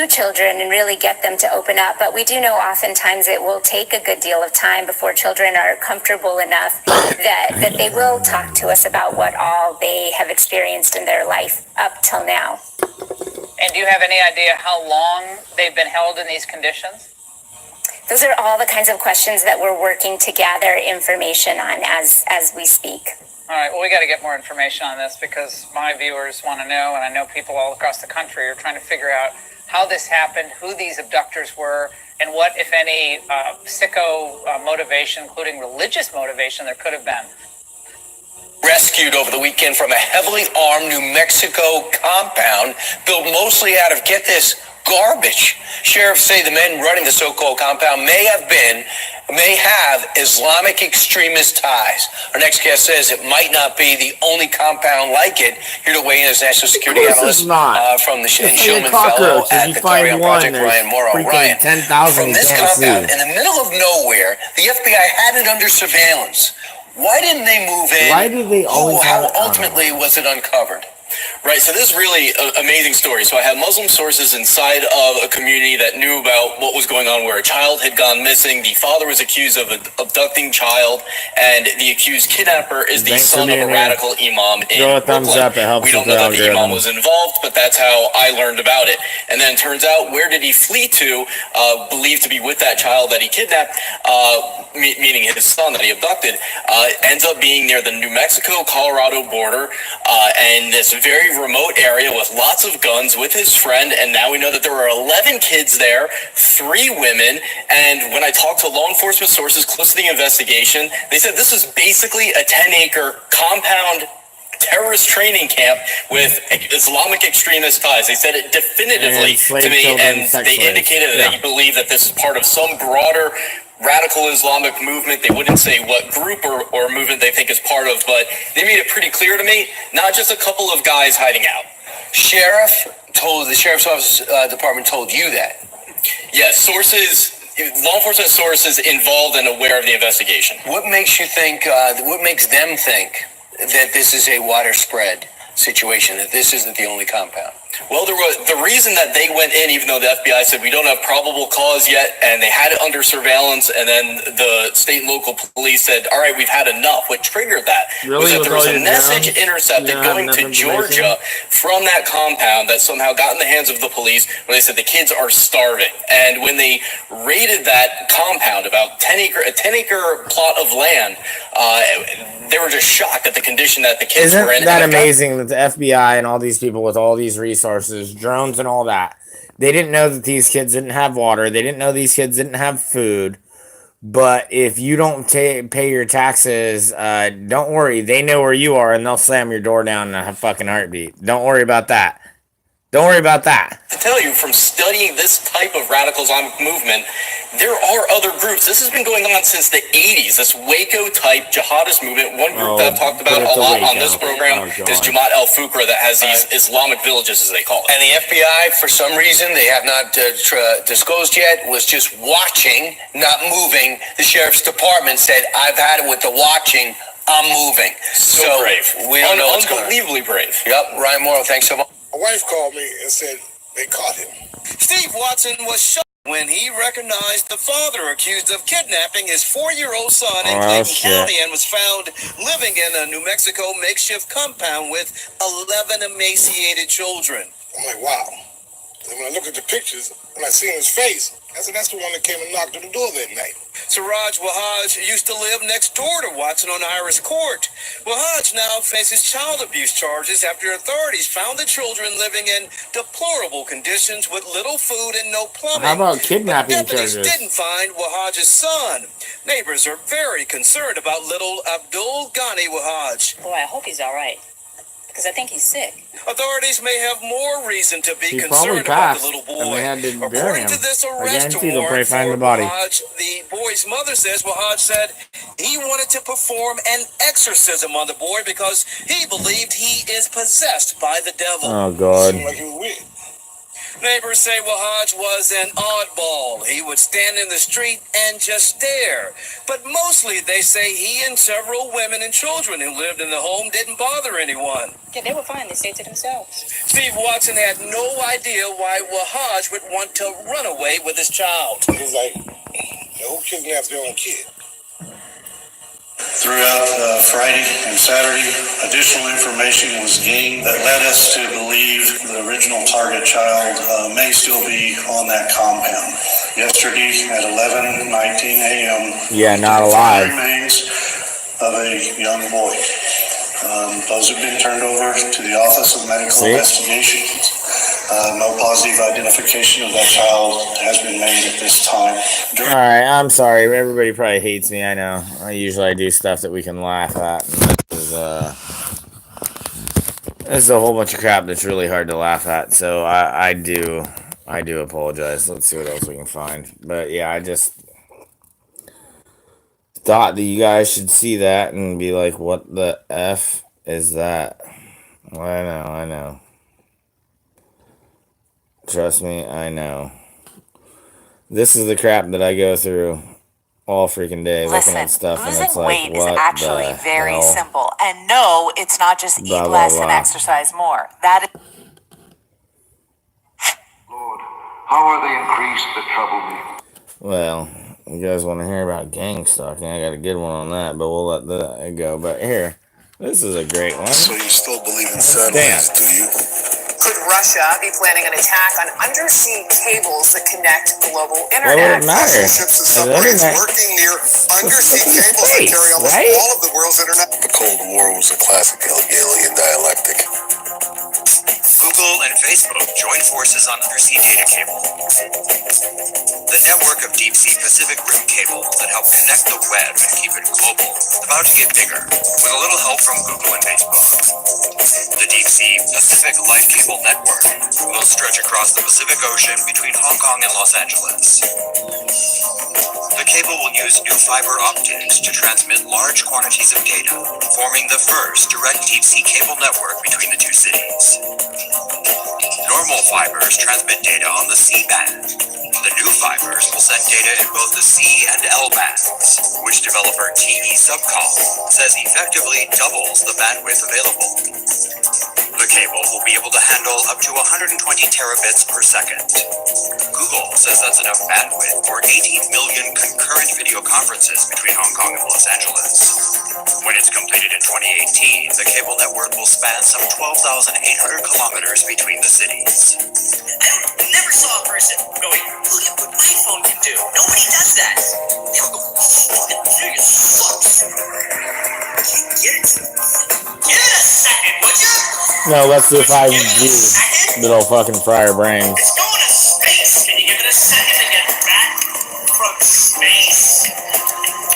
children and really get them to open up. But we do know oftentimes it will take a good deal of time before children are comfortable enough that they will talk to us about what all they have experienced in their life up till now.
And do you have any idea how long they've been held in these conditions?
those are all the kinds of questions that we're working to gather information on as we speak.
All right, well, we got to get more information on this because my viewers want to know, and I know people all across the country are trying to figure out how this happened, who these abductors were, and what, if any, sicko motivation, including religious motivation, there could have been.
Rescued over the weekend from a heavily armed New Mexico compound built mostly out of, get this, garbage. Sheriffs say the men running the so-called compound may have Islamic extremist ties. Our next guest says it might not be the only compound like it. Here to weigh in is national security analyst from the Shillman Fellow at the Clarion Project, Ryan Morrow. Ryan, from this compound in the middle of nowhere, the FBI had it under surveillance. Why didn't they move in?
Why did they always
How ultimately was it uncovered? Right, so this is really an amazing story. So I have Muslim sources inside of a community that knew about what was going on, where a child had gone missing. The father was accused of abducting child, and the accused kidnapper is the son of a radical imam in
Throw a thumbs
Brooklyn.
up, it helps
We don't
with
know
the
that the imam
algorithm.
was involved, but that's how I learned about it. And then it turns out, where did he flee to, believed to be with that child that he kidnapped, meaning his son that he abducted, ends up being near the New Mexico-Colorado border, and this very remote area with lots of guns with his friend. And now we know that there were 11 kids there, 3 women. And when I talked to law enforcement sources close to the investigation, they said this is basically a 10-acre compound terrorist training camp with Islamic extremist ties. They said it definitively to me, and they indicated that they believe that this is part of some broader radical Islamic movement. They wouldn't say what group or movement they think is part of, but they made it pretty clear to me, not just a couple of guys hiding out. The sheriff's office department told you that? Yes, law enforcement sources involved and aware of the investigation. What makes you think, what makes them think that this is a widespread situation, that this isn't the only compound? Well, the reason that they went in, even though the FBI said we don't have probable cause yet, and they had it under surveillance, and then the state and local police said, all right, we've had enough. What triggered that was that there was a message intercepted going to Georgia from that compound that somehow got in the hands of the police, where they said the kids are starving. And when they raided that compound, about a 10-acre plot of land, they were just shocked at the condition that the kids were in.
Isn't that amazing that the FBI and all these people with all these resources, drones and all that, they didn't know that these kids didn't have water. They didn't know these kids didn't have food. But if you don't pay your taxes, don't worry. They know where you are, and they'll slam your door down in a fucking heartbeat. Don't worry about that. Don't worry about that.
To tell you, from studying this type of radical Islamic movement, there are other groups. This has been going on since the 80s, this Waco-type jihadist movement. One group that I've talked about a lot on this program is Jamaat al-Fuqra, that has these Islamic villages, as they call it. And the FBI, for some reason, they have not disclosed yet, was just watching, not moving. The sheriff's department said, I've had it with the watching, I'm moving. So brave. We don't know what's going on. Unbelievably brave. Yep, Ryan Morrow, thanks so much.
My wife called me and said they caught him.
Steve Watson was shocked when he recognized the father accused of kidnapping his 4-year-old son in Clayton County and was found living in a New Mexico makeshift compound with 11 emaciated children.
I'm like, wow. And when I looked at the pictures, when I seen his face, I said, that's the one that came and knocked on the door that night.
Siraj Wahaj used to live next door to Watson on Iris Court. Wahaj now faces child abuse charges after authorities found the children living in deplorable conditions with little food and no plumbing.
How about kidnapping
Deputies
charges?
didn't find Wahaj's son. Neighbors are very concerned about little Abdul Ghani Wahaj.
Boy, I hope he's all right, because I think he's sick.
Authorities may have more reason to be
He
concerned
probably
about
passed,
the little
and
boy.
they had to bury
According
him.
to this
I
arrest
guarantee they'll
warrant
probably find
for
the body.
Wahaj, the boy's mother says Wahaj said he wanted to perform an exorcism on the boy because he believed he is possessed by the devil.
Oh, God.
Seemed like he was weird.
Neighbors say Wahaj was an oddball. He would stand in the street and just stare. But mostly they say he and several women and children who lived in the home didn't bother anyone.
Yeah, they were fine. They stayed to themselves.
Steve Watson had no idea why Wahaj would want to run away with his child.
He's like, who kidnaps their own kid?
Throughout Friday and Saturday, additional information was gained that led us to believe the original target child may still be on that compound. Yesterday at 11:19 a.m.,
yeah, not alive.
Remains of a young boy. Those have been turned over to the Office of Medical Investigations. No positive identification of that child has been made at this time.
All right, I'm sorry. Everybody probably hates me. I know. I do stuff that we can laugh at. And this is a whole bunch of crap that's really hard to laugh at. So I do apologize. Let's see what else we can find. But yeah, I just thought that you guys should see that and be like, what the F is that? Well, I know. Trust me, I know. This is the crap that I go through all freaking day.
Listen,
looking at stuff and
losing
it's like,
weight is
what
actually
the
very
hell?
simple. And no, it's not just eat
Blah, blah,
less and
blah.
exercise more. That is
How are they increased that trouble me?
Well, you guys want to hear about gang stalking? I got a good one on that, but we'll let that go. But here, this is a great one.
So you still believe in satellites, do you?
Could Russia be planning an attack on undersea cables that connect global
What
internet?
would it matter?
Ships and
The
submarines
internet-
working near undersea
It's
cables that
space,
carry almost
right?
all of the world's internet. The Cold War was a classic alien dialectic.
Google and Facebook join forces on undersea data cable. The network of deep-sea Pacific Rim cables that help connect the web and keep it global is about to get bigger, with a little help from Google and Facebook. The deep-sea Pacific Light Cable Network will stretch across the Pacific Ocean between Hong Kong and Los Angeles. The cable will use new fiber optics to transmit large quantities of data, forming the first direct deep-sea cable network between the two cities. Normal fibers transmit data on the C band. The new fibers will send data in both the C and L bands, which developer TE Subcom says effectively doubles the bandwidth available. The cable will be able to handle up to 120 terabits per second. Google says that's enough bandwidth for 18 million concurrent video conferences between Hong Kong and Los Angeles. When it's completed in 2018, the cable network will span some 12,800 kilometers between the cities.
I never saw a person going, look at what my phone can do. Nobody does that. They all go, fucking thing sucks. Get it a second, would you?
No, let's do 5G. Little fucking fryer brains.
It's going to space. Can you give it a second to get back from space?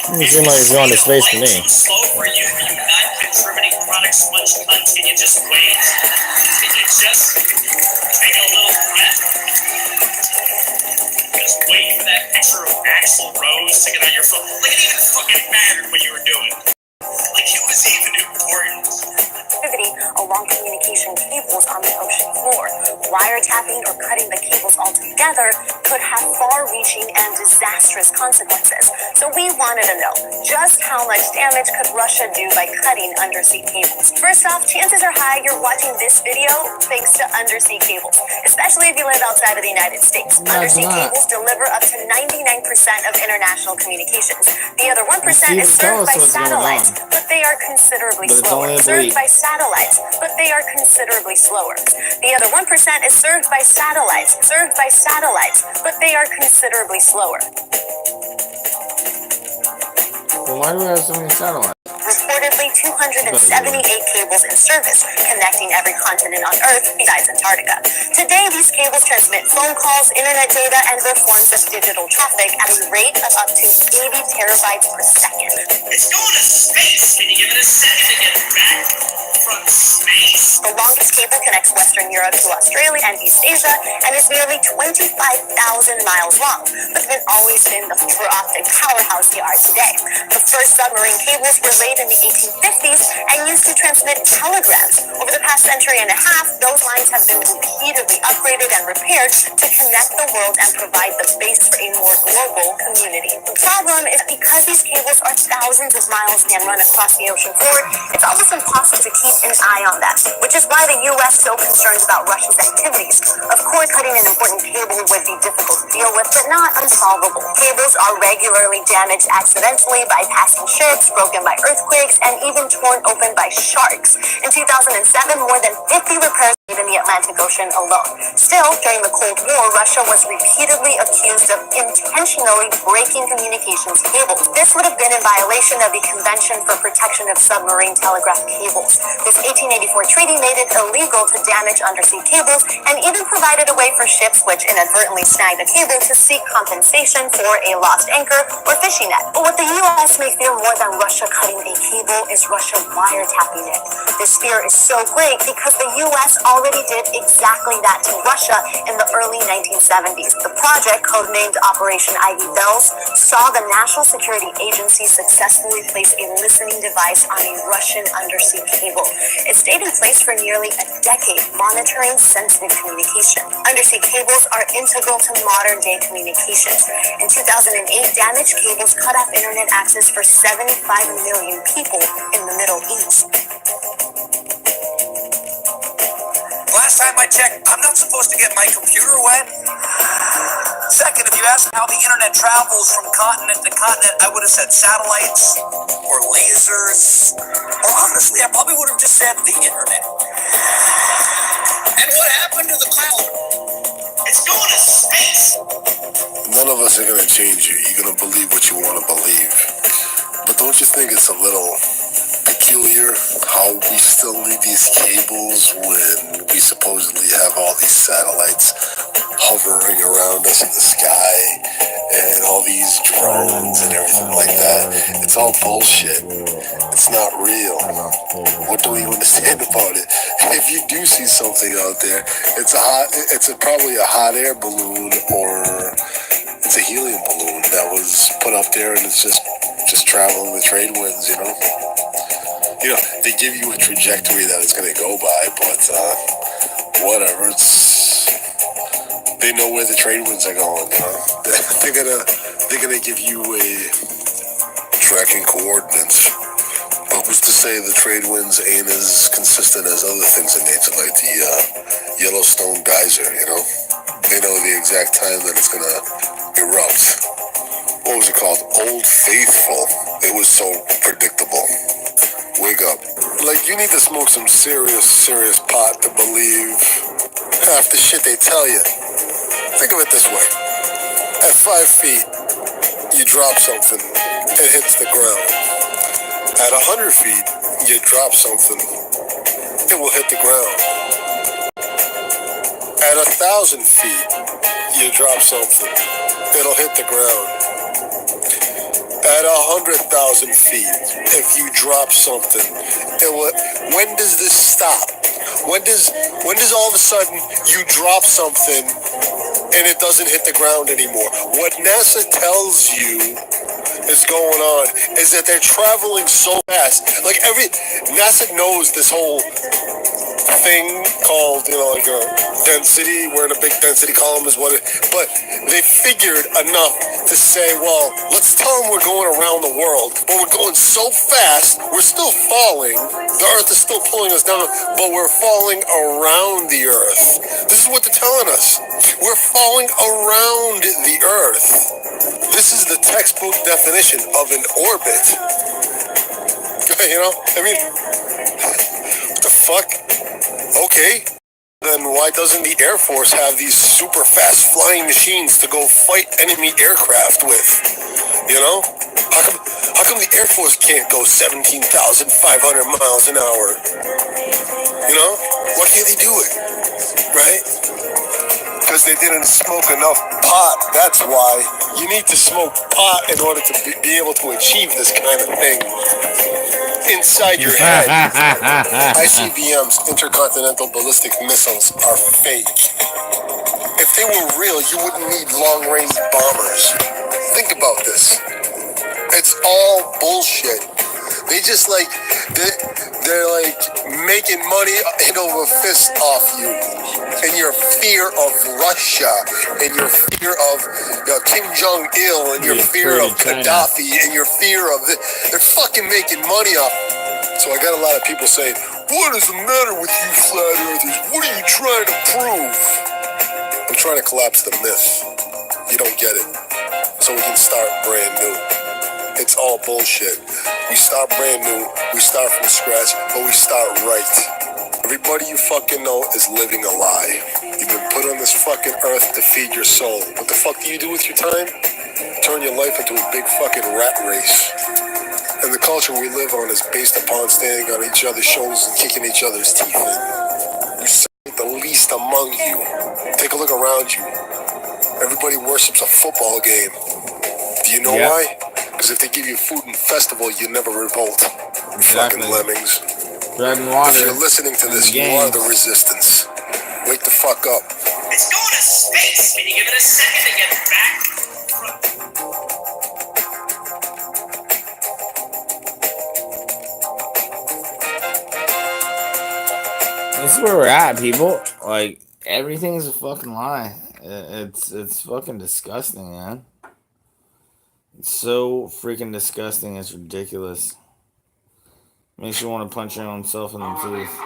Doesn't seem like you're going to space to me.
Slow for you non-contributing product sponge cunt. Can you just wait? Can you just take a little breath? Just wait for that picture of Axl Rose to get on your phone. Like it even fucking mattered what you were doing. Like it was even important.
Along communication cables on the ocean floor. Wiretapping or cutting the cables altogether could have far-reaching and disastrous consequences. So we wanted to know, just how much damage could Russia do by cutting undersea cables? First off, chances are high you're watching this video thanks to undersea cables, especially if you live outside of the United States. Undersea cables deliver up to 99% of international communications. The other 1% is served by satellites, but they are considerably slower. Served by satellites, but they are considerably slower. The other 1% is served by satellites, but they are considerably slower.
Well, why do we have so many satellites?
Reportedly 278 cables in service, connecting every continent on Earth besides Antarctica. Today, these cables transmit phone calls, internet data, and other forms of digital traffic at a rate of up to 80 terabytes per second.
It's going to space. Can you give it a second to get back from space?
The longest cable connects Western Europe to Australia and East Asia and is nearly 25,000 miles long, but has always been the fiber optic powerhouse they are today. The first submarine cables were laid in the 1850s and used to transmit telegrams. Over the past century and a half, those lines have been repeatedly upgraded and repaired to connect the world and provide the base for a more global community. The problem is because these cables are thousands of miles and run across the ocean floor, it's almost impossible to keep an eye on that, which is why the U.S. so concerned about Russia's activities. Of course, cutting an important cable would be difficult to deal with, but not unsolvable. Cables are regularly damaged accidentally by passing ships, broken by earthquakes, and even torn open by sharks. In 2007, more than 50 repairs made in the Atlantic Ocean alone. Still, during the Cold War, Russia was repeatedly accused of intentionally breaking communications cables. This would have been in violation of the Convention for Protection of Submarine Telegraph Cables. This 1884 treaty made it illegal to damage undersea cables and even provided a way for ships which inadvertently snagged a cable to seek compensation for a lost anchor or fishing net. But what the U.S. may fear more than Russia cutting a cable is Russia wiretapping it. This fear is so great because the U.S. already did exactly that to Russia in the early 1970s. The project, codenamed Operation Ivy Bells, saw the National Security Agency successfully place a listening device on a Russian undersea cable. It stayed in place for nearly a decade, monitoring sensitive communication. Undersea cables are integral to modern-day communications. In 2008, damaged cables cut off internet access for 75 million people in the Middle East.
Last time I checked, I'm not supposed to get my computer wet. Second, if you asked how the internet travels from continent to continent, I would have said satellites or lasers. Or honestly, I probably would have just said the internet. And what happened to the cloud? It's going to space.
None of us are going to change you. You're going to believe what you want to believe. But don't you think it's a little peculiar how we still need these cables when we supposedly have all these satellites hovering around us in the sky and all these drones and everything like that? It's all bullshit. It's not real. What do we understand about it? If you do see something out there, it's probably a hot air balloon or it's a helium balloon that was put up there and it's just traveling with trade winds, you know? You know, they give you a trajectory that it's going to go by, but whatever. They know where the trade winds are going. You know? They're gonna give you a tracking coordinates. But who's to say the trade winds ain't as consistent as other things in nature, like the Yellowstone geyser? You know, they know the exact time that it's gonna erupt. What was it called? Old Faithful. It was so predictable. Wake up. Like, you need to smoke some serious pot to believe half the shit they tell you. Think of it this way. At 5 feet, you drop something, it hits the ground. At 100 feet, you drop something, it will hit the ground. At 1,000 feet, you drop something, it'll hit the ground. At 100,000 feet, if you drop something, it will. When does this stop? When does all of a sudden you drop something and it doesn't hit the ground anymore? What NASA tells you is going on is that they're traveling so fast. Like NASA knows this whole thing called, like a density. We're in a big density column is what it, but they figured enough to say, well, let's tell them we're going around the world, but we're going so fast, we're still falling. The Earth is still pulling us down, but we're falling around the Earth. This is what they're telling us. We're falling around the Earth. This is the textbook definition of an orbit. What the fuck? Okay. Then why doesn't the Air Force have these super fast flying machines to go fight enemy aircraft with? How come the Air Force can't go 17,500 miles an hour? Why can't they do it? Right? Because they didn't smoke enough pot. That's why. You need to smoke pot in order to be able to achieve this kind of thing inside your head. ICBMs, intercontinental ballistic missiles, are fake. If they were real, you wouldn't need long-range bombers. Think about this. It's all bullshit. They just they're making money hand over fist off you. And your fear of Russia, and your fear of Kim Jong-il, and your fear of Gaddafi, and your fear of they're fucking making money off. So I got a lot of people saying, What is the matter with you flat earthers? What are you trying to prove? I'm trying to collapse the myth. You don't get it. So we can start brand new. It's all bullshit. We start brand new, we start from scratch, but we start right. Everybody you fucking know is living a lie. You've been put on this fucking earth to feed your soul. What the fuck do you do with your time? Turn your life into a big fucking rat race. And the culture we live on is based upon standing on each other's shoulders and kicking each other's teeth in. You serve the least among you. Take a look around you. Everybody worships a football game. Do you know why? Because if they give you food and festival, you never revolt. Fucking lemmings.
Bread and water.
If you're listening to this, you are the resistance. Wake the fuck up.
It's going to space. Can you give it a second to get back?
This is where we're at, people. Like, everything's a fucking lie. It's fucking disgusting, man. It's so freaking disgusting. It's ridiculous. Makes you want to punch your own self in the tooth.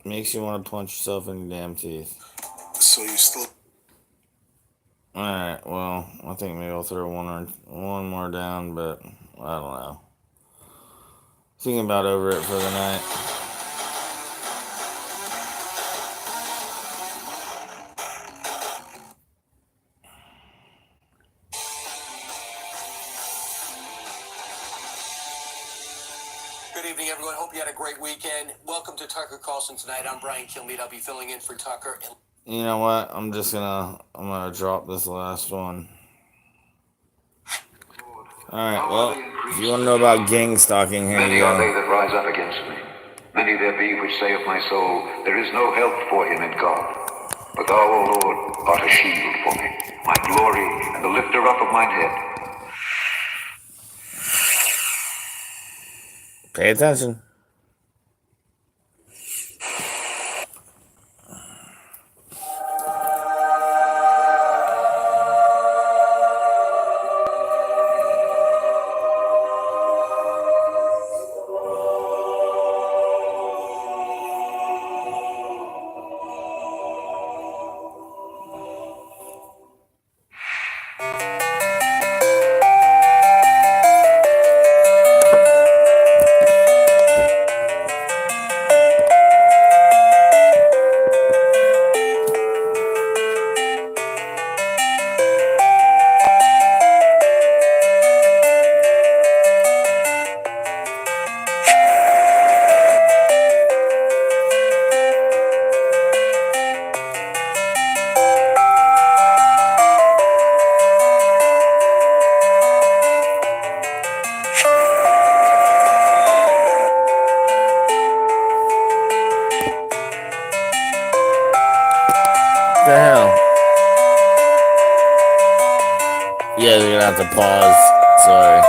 Makes you want to punch yourself in your damn teeth.
So you still...
Alright, well, I think maybe I'll throw one more down, but I don't know. Thinking about over it for the night.
Good evening, everyone. Hope you had a great weekend. Welcome to Tucker Carlson Tonight. I'm Brian Kilmeade. I'll be filling in for Tucker.
You know what? I'm gonna drop this last one. Alright, well, if you want to know about gang stalking, here
Many
you
are they
go.
that rise up against me. Many there be which say of my soul, there is no help for him in God. But thou, O Lord, art a shield for me, my glory, and the lifter up of mine head.
Pay attention. What the hell? Yeah, you're gonna have to pause. Sorry.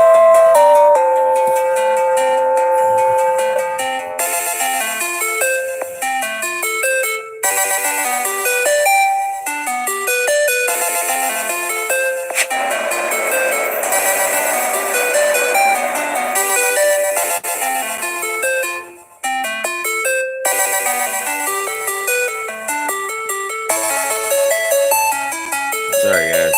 Sorry, guys.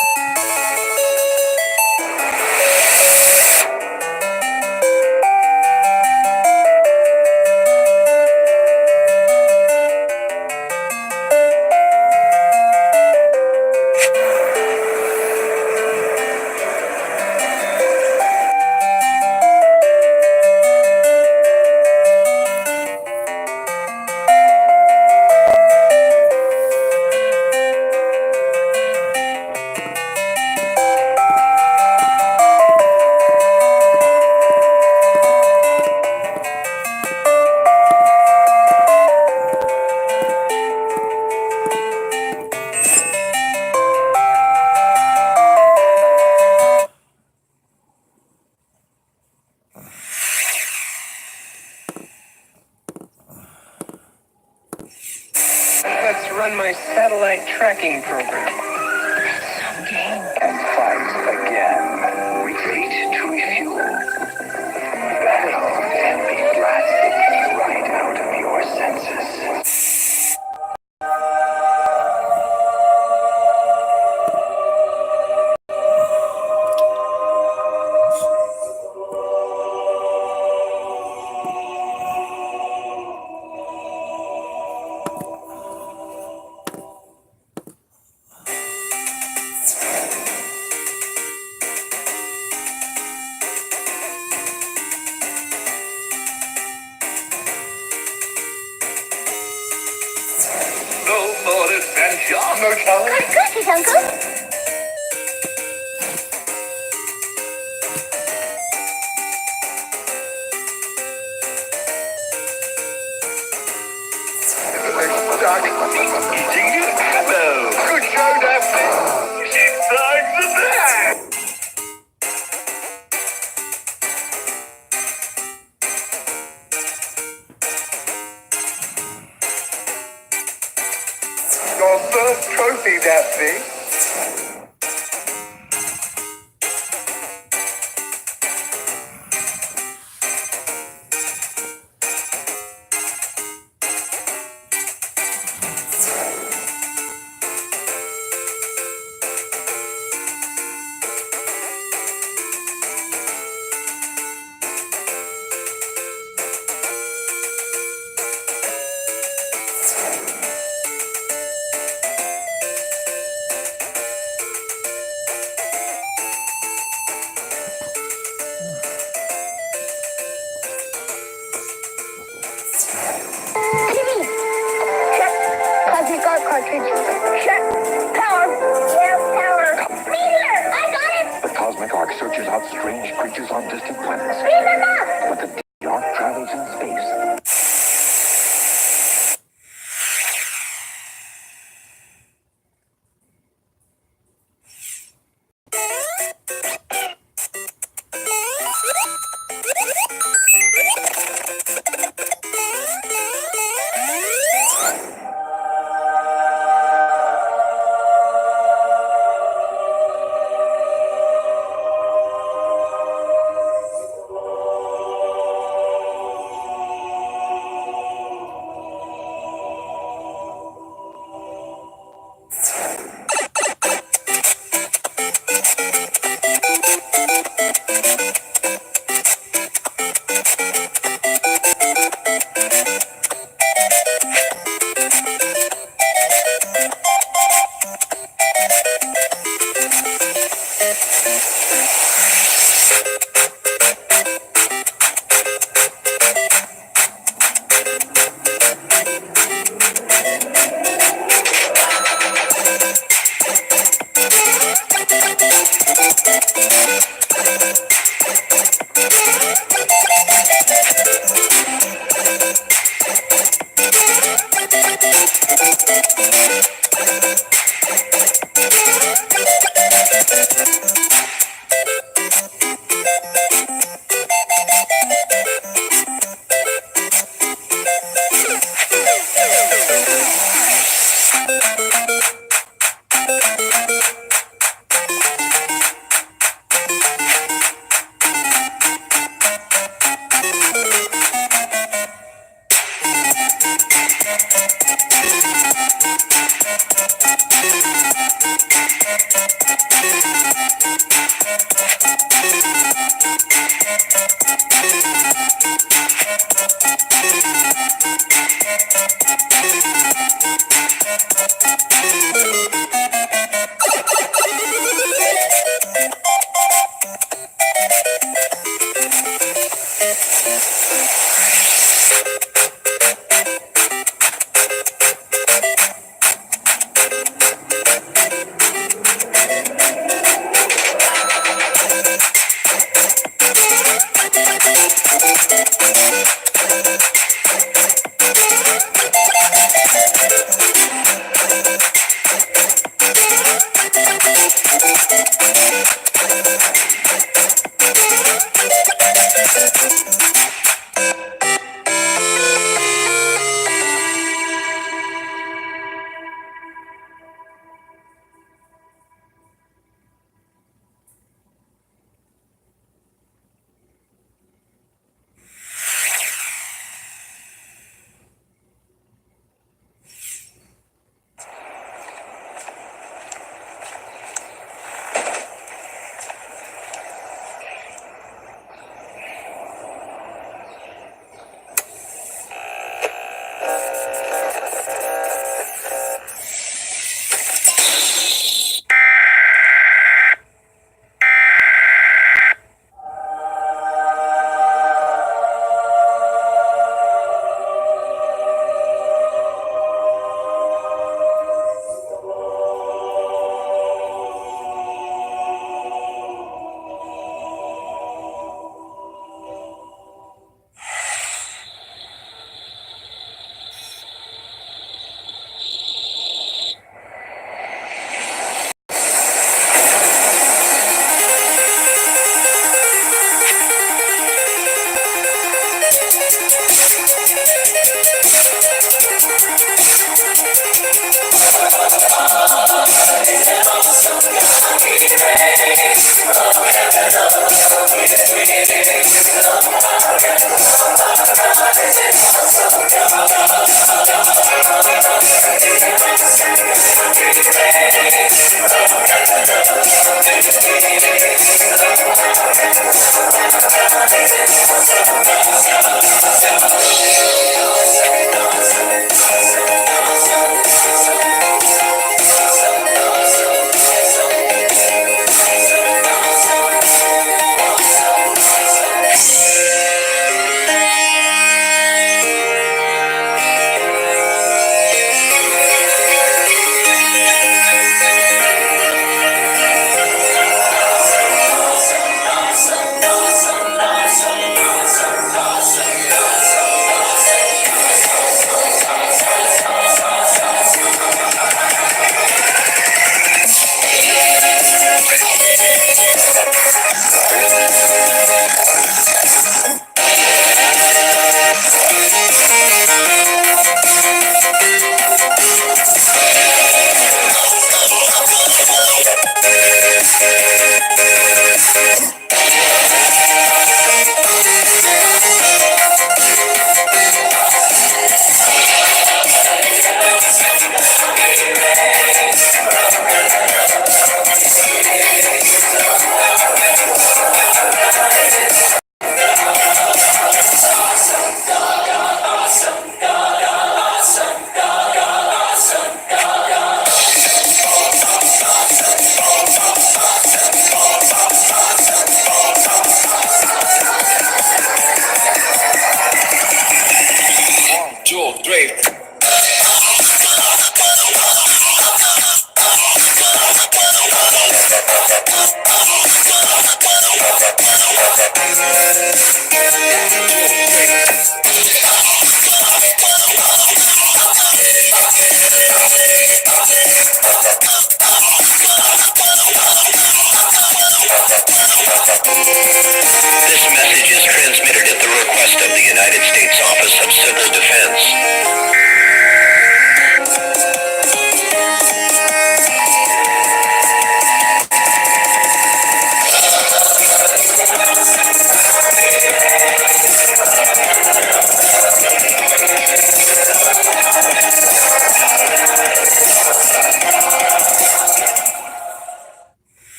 Let's run my satellite tracking program. And fight again. Retreat to refuel. Battle job. No challenge.
Cookies, Uncle.
Eating an apple. Good show, Daphne. She likes that. Your first trophy, Daphne.
Cosmic Art cartridge. Check. Power. Yeah, power. Meteor! I got it!
The Cosmic Ark searches out strange creatures on distant planets.
Speed them up!
But the Ark travels in space.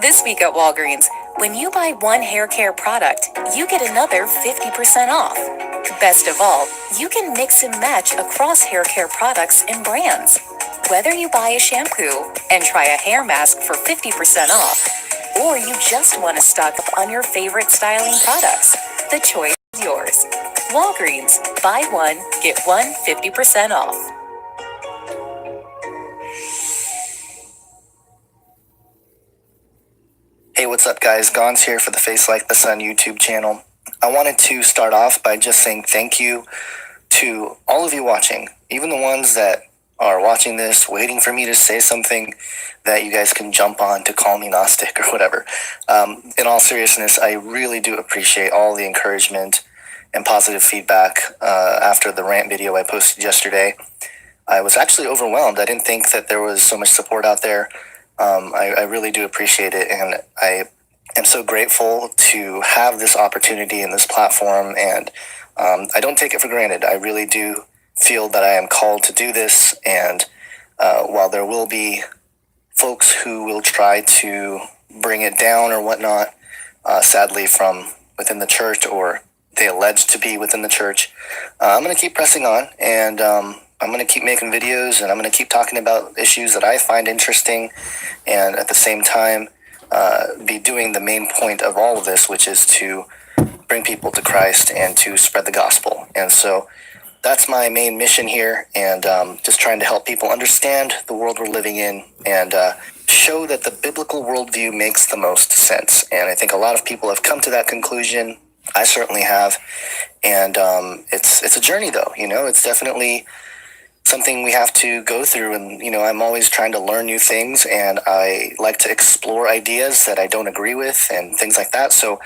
This week at Walgreens, when you buy one hair care product, you get another 50% off. Best of all, you can mix and match across hair care products and brands. Whether you buy a shampoo and try a hair mask for 50% off, or you just want to stock up on your favorite styling products, the choice is yours. Walgreens, buy one, get one 50% off.
Hey, what's up guys? Gons here for the Face Like the Sun YouTube channel. I wanted to start off by just saying thank you to all of you watching, even the ones that are watching this, waiting for me to say something that you guys can jump on to call me Gnostic or whatever. In all seriousness, I really do appreciate all the encouragement and positive feedback after the rant video I posted yesterday. I was actually overwhelmed. I didn't think that there was so much support out there. I really do appreciate it, and I am so grateful to have this opportunity and this platform, and I don't take it for granted. I really do feel that I am called to do this, and while there will be folks who will try to bring it down or whatnot, sadly from within the church, or they allege to be within the church, I'm going to keep pressing on, and I'm going to keep making videos, and I'm going to keep talking about issues that I find interesting, and at the same time be doing the main point of all of this, which is to bring people to Christ and to spread the gospel. And so that's my main mission here, and just trying to help people understand the world we're living in, and show that the biblical worldview makes the most sense. And I think a lot of people have come to that conclusion. I certainly have. And it's a journey, though. You know, it's definitely something we have to go through, and I'm always trying to learn new things, and I like to explore ideas that I don't agree with and things like that. So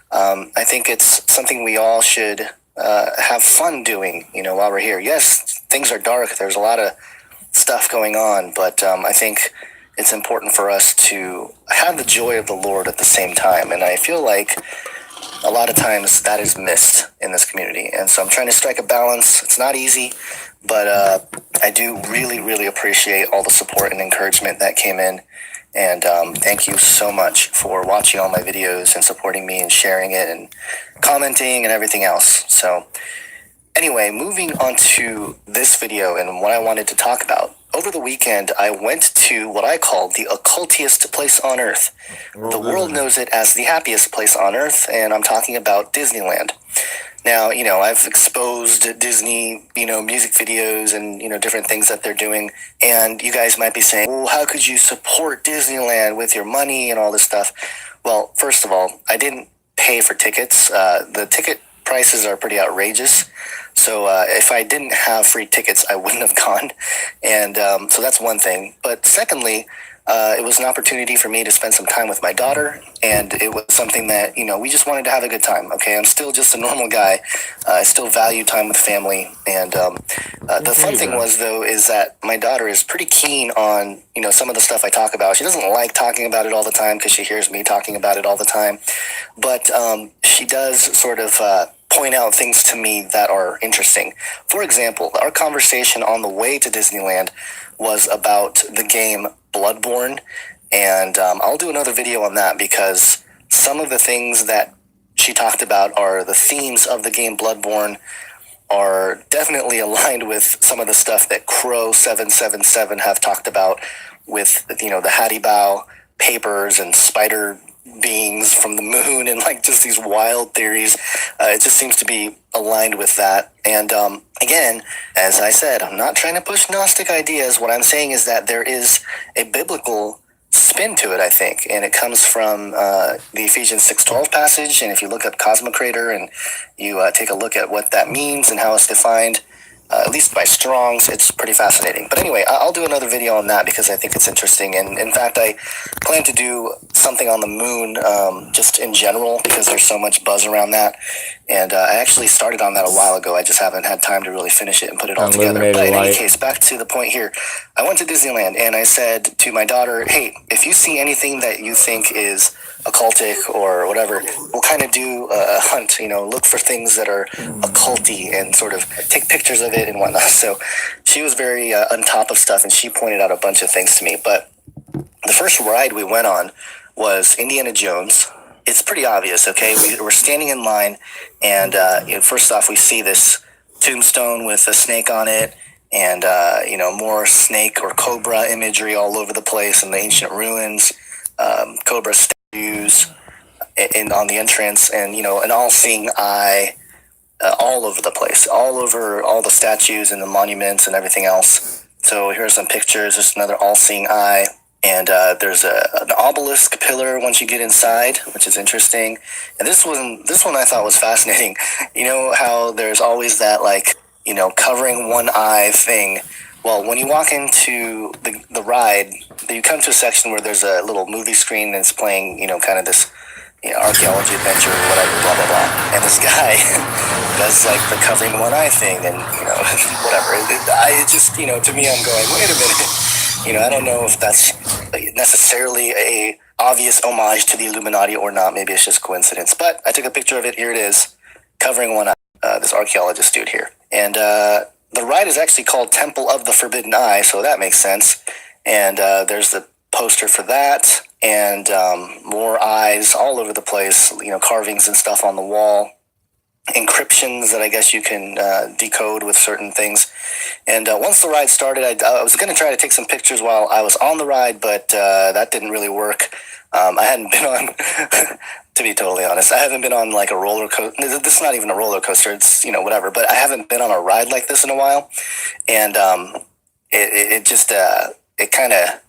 I think it's something we all should have fun doing, while we're here. Yes, things are dark. There's a lot of stuff going on, but I think it's important for us to have the joy of the Lord at the same time. And I feel like a lot of times that is missed in this community. And so I'm trying to strike a balance. It's not easy, but I do really, really appreciate all the support and encouragement that came in. And thank you so much for watching all my videos and supporting me and sharing it and commenting and everything else. So anyway, moving on to this video and what I wanted to talk about. Over the weekend, I went to what I call the occultiest place on earth. The world knows it as the happiest place on earth, and I'm talking about Disneyland. Now, I've exposed Disney, music videos and, different things that they're doing. And you guys might be saying, well, how could you support Disneyland with your money and all this stuff? Well, first of all, I didn't pay for tickets. The ticket prices are pretty outrageous. So if I didn't have free tickets, I wouldn't have gone. And so that's one thing. But secondly, it was an opportunity for me to spend some time with my daughter, and it was something that, we just wanted to have a good time. Okay, I'm still just a normal guy. I still value time with family. And the fun thing was, though, is that my daughter is pretty keen on, some of the stuff I talk about. She doesn't like talking about it all the time because she hears me talking about it all the time. But she does sort of point out things to me that are interesting. For example, our conversation on the way to Disneyland was about the game Bloodborne, and I'll do another video on that because some of the things that she talked about are the themes of the game Bloodborne are definitely aligned with some of the stuff that Crow 777 have talked about with, the Hattibau papers and spider beings from the moon and just these wild theories. It just seems to be aligned with that. And again, as I said, I'm not trying to push Gnostic ideas. What I'm saying is that there is a biblical spin to it, I think, and it comes from the Ephesians 6:12 passage. And if you look up Cosmocrator and you take a look at what that means and how it's defined, at least by Strong's, it's pretty fascinating. But anyway, I'll do another video on that because I think it's interesting. And in fact, I plan to do something on the moon just in general because there's so much buzz around that. And I actually started on that a while ago. I just haven't had time to really finish it and put it all together.
Illuminated
But in any
light.
case, back to the point here. I went to Disneyland and I said to my daughter, hey, if you see anything that you think is occultic or whatever, we'll kind of do a hunt, look for things that are occulty and sort of take pictures of it and whatnot. So she was very on top of stuff and she pointed out a bunch of things to me. But the first ride we went on was Indiana Jones. It's pretty obvious, okay? We're standing in line, and first off, we see this tombstone with a snake on it, and more snake or cobra imagery all over the place in the ancient ruins, cobra statues on the entrance, and an all-seeing eye all over the place, all over all the statues and the monuments and everything else. So here's some pictures, just another all-seeing eye. And there's an obelisk pillar once you get inside, which is interesting. And this one I thought was fascinating. You know how there's always that covering one eye thing. Well, when you walk into the ride, you come to a section where there's a little movie screen that's playing, kind of this archaeology adventure or whatever, blah blah blah. And this guy does the covering one eye thing, and whatever. I just to me, I'm going, wait a minute. I don't know if that's necessarily a obvious homage to the Illuminati or not. Maybe it's just coincidence. But I took a picture of it. Here it is, covering one eye, this archaeologist dude here. And the ride is actually called Temple of the Forbidden Eye, so that makes sense. And there's the poster for that, and more eyes all over the place, carvings and stuff on the wall. Encryptions that I guess you can decode with certain things. And once the ride started, I was going to try to take some pictures while I was on the ride, but that didn't really work. I hadn't been on, to be totally honest, I haven't been on a roller coaster. This is not even a roller coaster. It's, whatever, but I haven't been on a ride like this in a while. And it just kind of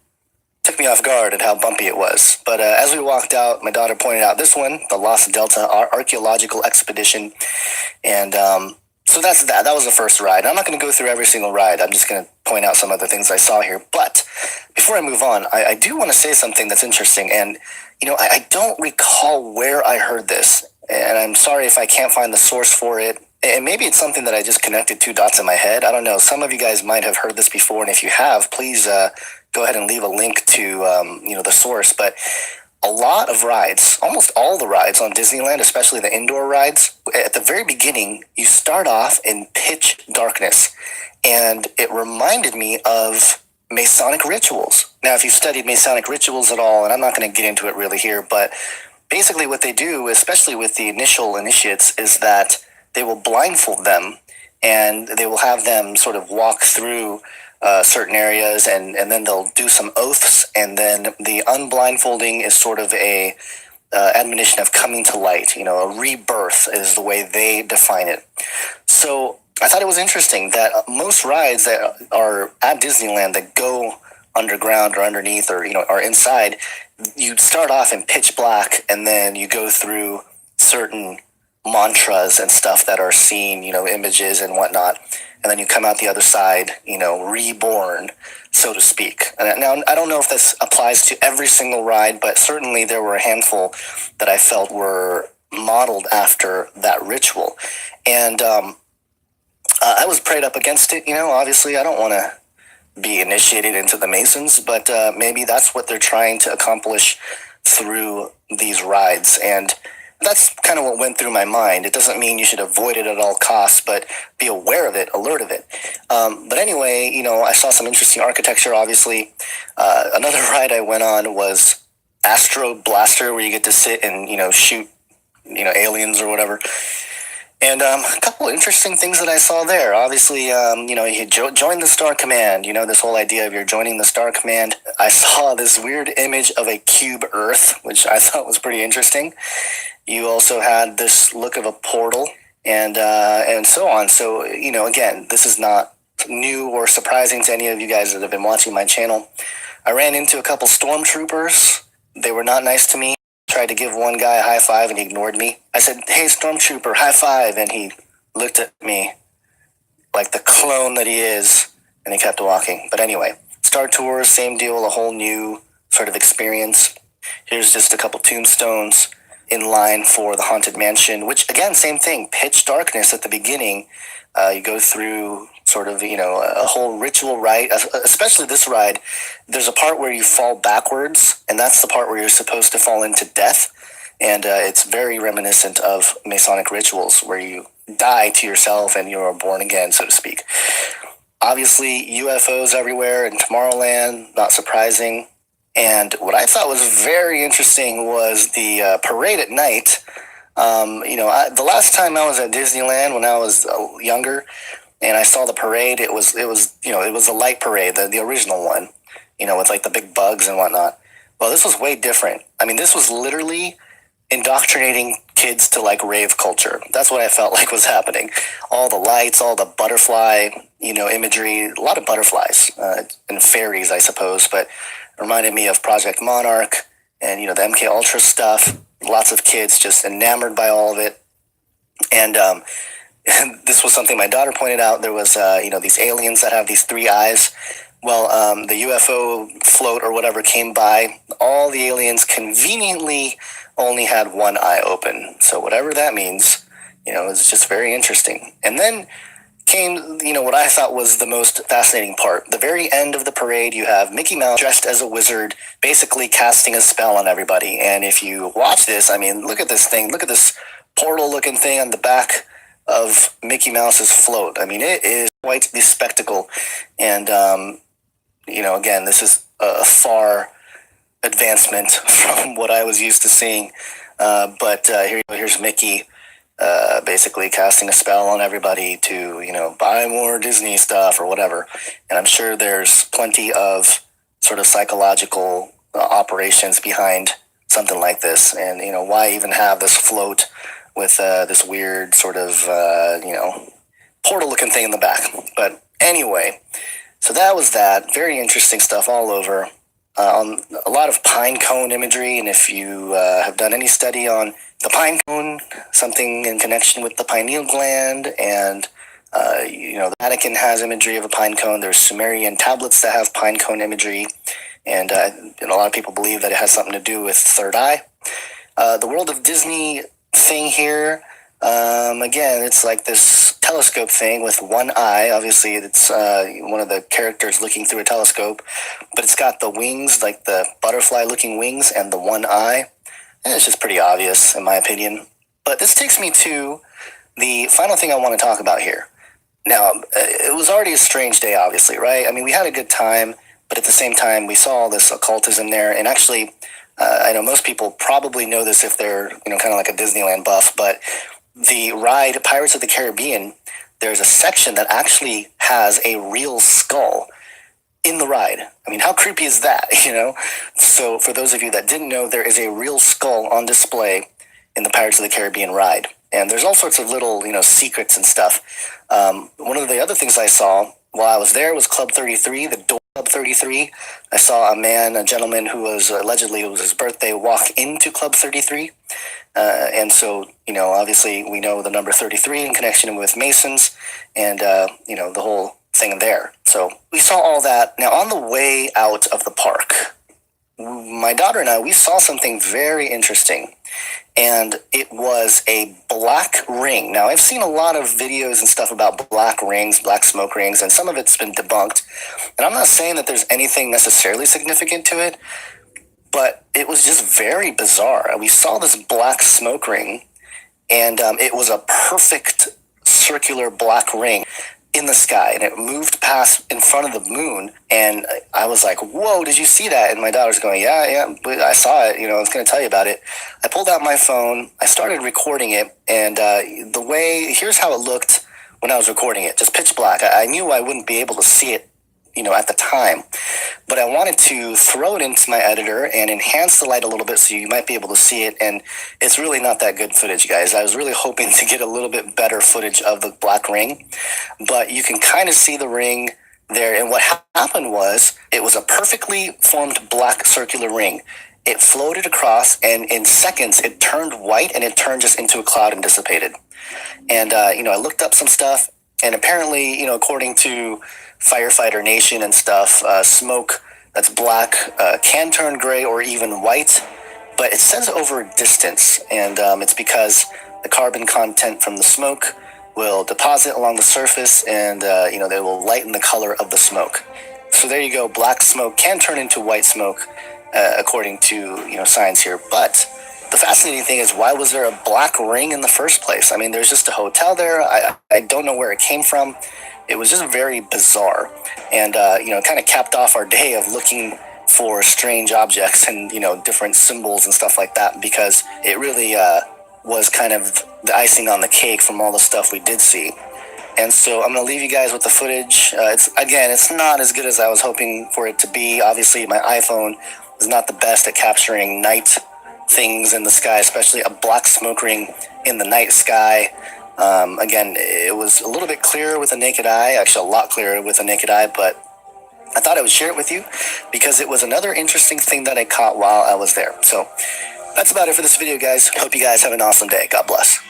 took me off guard at how bumpy it was. But as we walked out, my daughter pointed out this one, the Lost Delta Archaeological Expedition. And so that's that. That was the first ride. I'm not going to go through every single ride. I'm just going to point out some other things I saw here. But before I move on, I do want to say something that's interesting. And, I don't recall where I heard this. And I'm sorry if I can't find the source for it. And maybe it's something that I just connected two dots in my head. I don't know. Some of you guys might have heard this before. And if you have, please go ahead and leave a link to, the source. But a lot of rides, almost all the rides on Disneyland, especially the indoor rides, at the very beginning, you start off in pitch darkness. And it reminded me of Masonic rituals. Now, if you've studied Masonic rituals at all, and I'm not going to get into it really here, but basically what they do, especially with the initial initiates, is that they will blindfold them and they will have them sort of walk through certain areas, and then they'll do some oaths, and then the unblindfolding is sort of a admonition of coming to light. A rebirth is the way they define it. So I thought it was interesting that most rides that are at Disneyland that go underground or underneath or are inside, you start off in pitch black, and then you go through certain mantras and stuff that are seen, images and whatnot. And then you come out the other side, reborn, so to speak. And now, I don't know if this applies to every single ride, but certainly there were a handful that I felt were modeled after that ritual. And I was prayed up against it. Obviously I don't want to be initiated into the Masons, but maybe that's what they're trying to accomplish through these rides. And that's kind of what went through my mind. It doesn't mean you should avoid it at all costs, but be aware of it, alert of it. But anyway, I saw some interesting architecture, obviously. Another ride I went on was Astro Blaster, where you get to sit and, shoot, aliens or whatever. And a couple of interesting things that I saw there. Obviously, you join the Star Command, this whole idea of you're joining the Star Command. I saw this weird image of a cube Earth, which I thought was pretty interesting. You also had this look of a portal and so on. So, again, this is not new or surprising to any of you guys that have been watching my channel. I ran into a couple stormtroopers. They were not nice to me. Tried to give one guy a high five and he ignored me. I said, "Hey, stormtrooper, high five." And he looked at me like the clone that he is, and he kept walking. But anyway, Star Tours, same deal, a whole new sort of experience. Here's just a couple tombstones. in line for the Haunted Mansion, which again, same thing, pitch darkness at the beginning. You go through sort of, a whole ritual rite, especially this ride. There's a part where you fall backwards, and that's the part where you're supposed to fall into death. And it's very reminiscent of Masonic rituals where you die to yourself and you are born again, so to speak. Obviously, UFOs everywhere in Tomorrowland, not surprising. And what I thought was very interesting was the parade at night. The last time I was at Disneyland when I was younger, and I saw the parade, it was a light parade, the original one, with like the big bugs and whatnot. Well, this was way different. I mean, this was literally indoctrinating kids to like rave culture. That's what I felt like was happening. All the lights, all the butterfly, imagery, a lot of butterflies and fairies, I suppose, but it reminded me of Project Monarch and, the MK Ultra stuff. Lots of kids just enamored by all of it. And this was something my daughter pointed out. There was, these aliens that have these 3 eyes. Well, the UFO float or whatever came by. All the aliens conveniently only had 1 eye open. So whatever that means, it's just very interesting. And then came, what I thought was the most fascinating part. The very end of the parade, you have Mickey Mouse dressed as a wizard, basically casting a spell on everybody. And if you watch this, I mean, look at this thing. Look at this portal-looking thing on the back of Mickey Mouse's float. I mean, it is quite the spectacle. And, again, this is a far advancement from what I was used to seeing. But here's Mickey basically casting a spell on everybody to, buy more Disney stuff or whatever. And I'm sure there's plenty of sort of psychological operations behind something like this. And, why even have this float with this weird sort of, portal-looking thing in the back. But anyway, so that was that. Very interesting stuff all over. A lot of pine cone imagery, and if you have done any study on the pine cone, something in connection with the pineal gland, and the Vatican has imagery of a pine cone. There's Sumerian tablets that have pine cone imagery, and a lot of people believe that it has something to do with third eye. The World of Disney thing here, again, it's like this telescope thing with 1 eye. Obviously, it's one of the characters looking through a telescope, but it's got the wings, like the butterfly-looking wings, and the 1 eye. And it's just pretty obvious, in my opinion. But this takes me to the final thing I want to talk about here. Now, it was already a strange day, obviously, right? I mean, we had a good time, but at the same time, we saw all this occultism there. And actually, I know most people probably know this if they're, kind of like a Disneyland buff, but the ride Pirates of the Caribbean, there's a section that actually has a real skull in the ride. I mean, how creepy is that, So for those of you that didn't know, there is a real skull on display in the Pirates of the Caribbean ride. And there's all sorts of little, secrets and stuff. One of the other things I saw while I was there was Club 33, the door Club 33. I saw a gentleman who was allegedly, it was his birthday, walk into Club 33. And so, obviously we know the number 33 in connection with Masons and, the whole thing there. So we saw all that. Now on the way out of the park, my daughter and I, we saw something very interesting. And it was a black ring. Now, I've seen a lot of videos and stuff about black rings, black smoke rings, and some of it's been debunked. And I'm not saying that there's anything necessarily significant to it, but it was just very bizarre. We saw this black smoke ring, and it was a perfect circular black ring in the sky, and it moved past in front of the moon, and I was like, whoa, did you see that? And my daughter's going, yeah, I saw it, I was going to tell you about it. I pulled out my phone, I started recording it, and here's how it looked when I was recording it, just pitch black. I knew I wouldn't be able to see it, at the time, but I wanted to throw it into my editor and enhance the light a little bit so you might be able to see it, and it's really not that good footage, guys. I was really hoping to get a little bit better footage of the black ring, but you can kind of see the ring there, and what happened was it was a perfectly formed black circular ring. It floated across, and in seconds it turned white, and it turned just into a cloud and dissipated. And I looked up some stuff, and apparently, according to Firefighter Nation and stuff, smoke that's black can turn gray or even white but it says over distance, and it's because the carbon content from the smoke will deposit along the surface, and they will lighten the color of the smoke. So there you go. Black smoke can turn into white smoke, according to science here. But the fascinating thing is, why was there a black ring in the first place? I mean, there's just a hotel there. I don't know where it came from. It was just very bizarre, and kind of capped off our day of looking for strange objects and different symbols and stuff like that, because it really was kind of the icing on the cake from all the stuff we did see. And so I'm going to leave you guys with the footage. It's not as good as I was hoping for it to be. Obviously, my iPhone is not the best at capturing night things in the sky, especially a black smoke ring in the night sky. Again, it was a little bit clearer with the naked eye, actually a lot clearer with the naked eye, but I thought I would share it with you because it was another interesting thing that I caught while I was there. So that's about it for this video, guys. Hope you guys have an awesome day. God bless.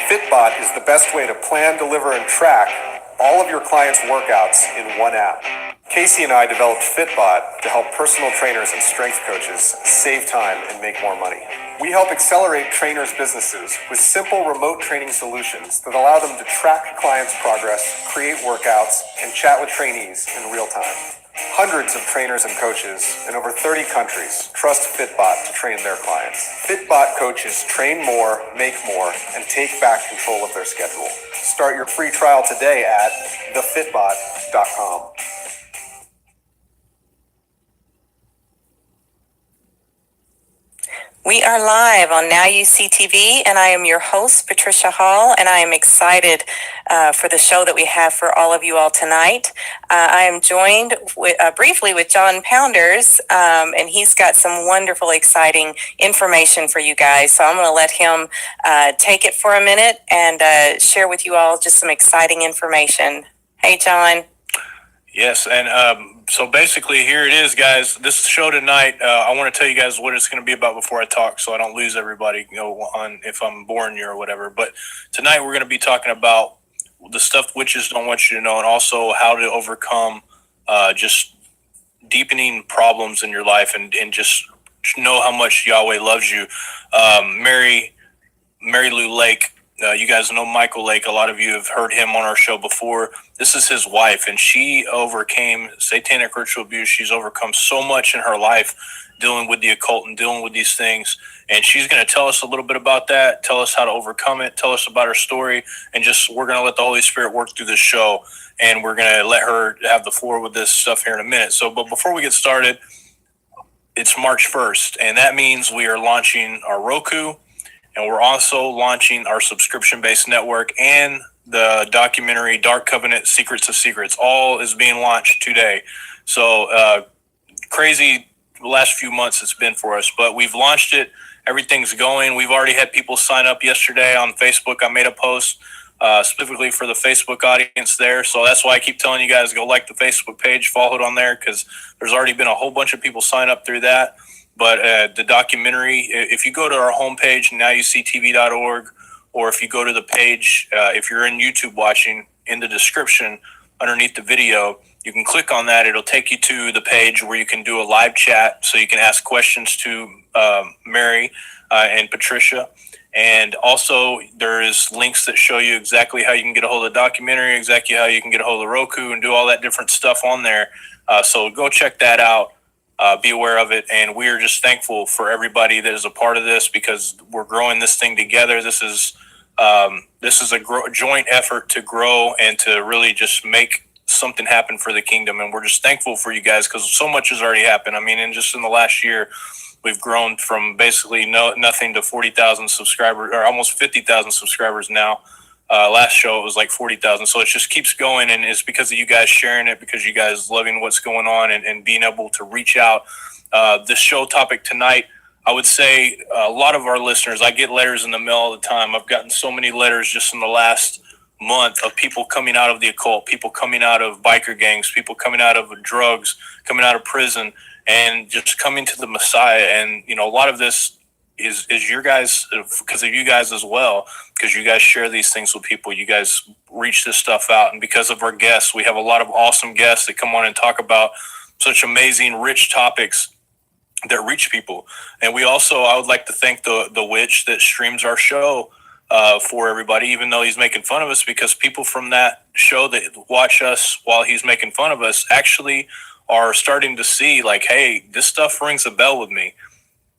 Fitbot is the best way to plan, deliver, and track all of your clients' workouts in one app. Casey and I developed Fitbot to help personal trainers and strength coaches save time and make more money. We help accelerate trainers' businesses with simple remote training solutions that allow them to track clients' progress, create workouts, and chat with trainees in real time. Hundreds of trainers and coaches in over 30 countries trust Fitbot to train their clients. Fitbot coaches train more, make more, and take back control of their schedule. Start your free trial today at thefitbot.com.
We are live on Now You See TV, and I am your host, Patricia Hall, and I am excited for the show that we have for all of you all tonight. I am joined briefly with John Pounders, and he's got some wonderful, exciting information for you guys. So I'm going to let him take it for a minute and share with you all just some exciting information. Hey, John.
Yes, and so basically here it is, guys. This show tonight, I want to tell you guys what it's going to be about before I talk so I don't lose everybody on if I'm boring you or whatever. But tonight we're going to be talking about the stuff witches don't want you to know, and also how to overcome just deepening problems in your life and just know how much Yahweh loves you. Mary Lou Lake, you guys know Michael Lake. A lot of you have heard him on our show before. This is his wife, and she overcame satanic ritual abuse. She's overcome so much in her life dealing with the occult and dealing with these things. And she's going to tell us a little bit about that, tell us how to overcome it, tell us about her story, and just we're going to let the Holy Spirit work through this show, and we're going to let her have the floor with this stuff here in a minute. So, but before we get started, it's March 1st, and that means we are launching our Roku, and we're also launching our subscription-based network and the documentary Dark Covenant, Secrets of Secrets. All is being launched today. So crazy the last few months it's been for us, but we've launched it. Everything's going. We've already had people sign up yesterday on Facebook. I made a post specifically for the Facebook audience there. So that's why I keep telling you guys, go like the Facebook page, follow it on there, because there's already been a whole bunch of people sign up through that. But the documentary, if you go to our homepage, nowyoutv.org, or if you go to the page, if you're in YouTube watching, in the description underneath the video, you can click on that. It'll take you to the page where you can do a live chat, so you can ask questions to Mary and Patricia. And also there is links that show you exactly how you can get a hold of the documentary, exactly how you can get a hold of Roku and do all that different stuff on there. So go check that out. Be aware of it. And we are just thankful for everybody that is a part of this, because we're growing this thing together. This is a joint effort to grow and to really just make something happen for the kingdom. And we're just thankful for you guys, because so much has already happened. I mean, just in the last year, we've grown from basically nothing to 40,000 subscribers, or almost 50,000 subscribers now. Last show it was like 40,000. So it just keeps going, and it's because of you guys sharing it, because you guys loving what's going on and being able to reach out. This show topic tonight, I would say a lot of our listeners, I get letters in the mail all the time. I've gotten so many letters just in the last month of people coming out of the occult, people coming out of biker gangs, people coming out of drugs, coming out of prison, and just coming to the Messiah. And, you know, a lot of this is your guys, because of you guys as well, because you guys share these things with people. You guys reach this stuff out. And because of our guests, we have a lot of awesome guests that come on and talk about such amazing, rich topics that reach people. And we also, I would like to thank the witch that streams our show for everybody, even though he's making fun of us, because people from that show that watch us while he's making fun of us actually are starting to see, like, hey, this stuff rings a bell with me.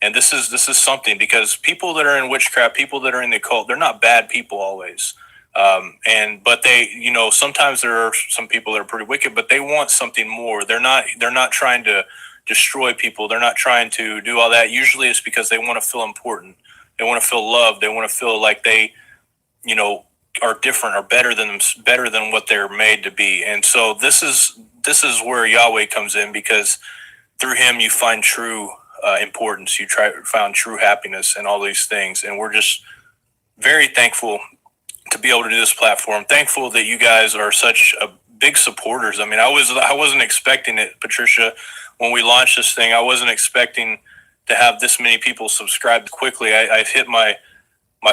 And this is something, because people that are in witchcraft, people that are in the occult, they're not bad people always. But they, you know, sometimes there are some people that are pretty wicked, but they want something more. They're not trying to destroy people. They're not trying to do all that. Usually it's because they want to feel important. They want to feel loved. They want to feel like they, you know, are different or better than what they're made to be. And so this is where Yahweh comes in, because through him you find true importance. You found true happiness and all these things. And we're just very thankful to be able to do this platform. Thankful that you guys are such big supporters. I mean, I wasn't expecting it, Patricia, when we launched this thing. I wasn't expecting to have this many people subscribe quickly. I hit my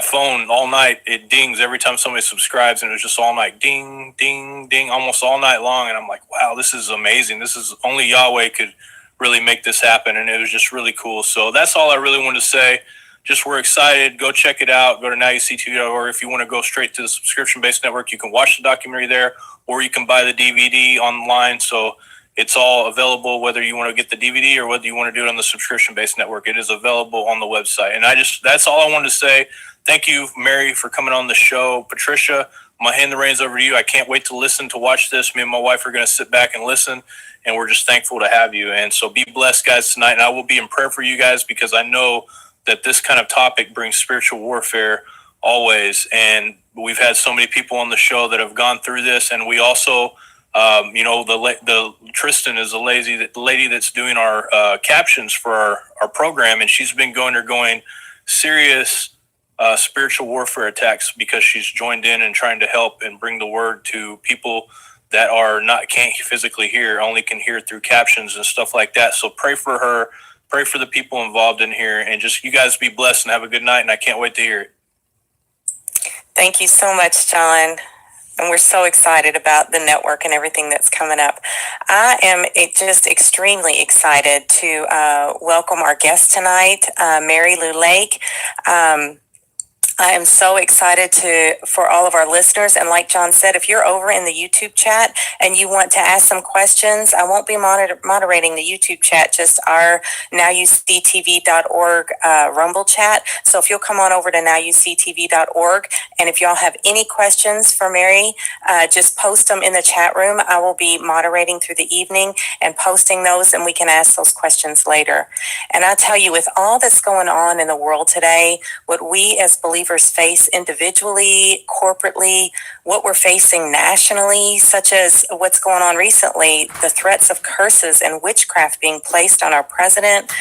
phone all night. It dings every time somebody subscribes, and it was just all night, ding, ding, ding, almost all night long. And I'm like, wow, this is amazing. This is only Yahweh could really make this happen. And it was just really cool. So that's all I really wanted to say. Just, we're excited. Go check it out. Go to nowuctv.org. If you want to go straight to the subscription-based network, you can watch the documentary there, or you can buy the DVD online. So it's all available, whether you want to get the DVD or whether you want to do it on the subscription-based network. It is available on the website. And that's all I wanted to say. Thank you, Mary, for coming on the show. Patricia, I'm going to hand the reins over to you. I can't wait to watch this. Me and my wife are going to sit back and listen, and we're just thankful to have you. And so be blessed, guys, tonight. And I will be in prayer for you guys, because I know that this kind of topic brings spiritual warfare always. And we've had so many people on the show that have gone through this. And we also, you know, the Tristan is the lady that's doing our captions for our program, and she's been going serious spiritual warfare attacks, because she's joined in and trying to help and bring the word to people that can't physically hear, only can hear through captions and stuff like that. So pray for her, pray for the people involved in here, and just, you guys be blessed and have a good night. And I can't wait to hear it.
Thank you so much, John. And we're so excited about the network and everything that's coming up. I am just extremely excited to welcome our guest tonight, Mary Lou Lake. I am so excited for all of our listeners. And like John said, if you're over in the YouTube chat and you want to ask some questions, I won't be moderating the YouTube chat, just our nowuctv.org Rumble chat. So if you'll come on over to nowuctv.org, and if y'all have any questions for Mary, just post them in the chat room. I will be moderating through the evening and posting those, and we can ask those questions later. And I tell you, with all that's going on in the world today, what we as believers face individually, corporately, what we're facing nationally, such as what's going on recently, the threats of curses and witchcraft being placed on our president,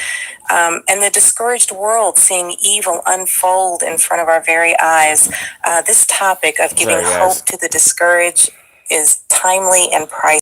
and the discouraged world seeing evil unfold in front of our very eyes. This topic of giving hope to the discouraged is timely and priceless.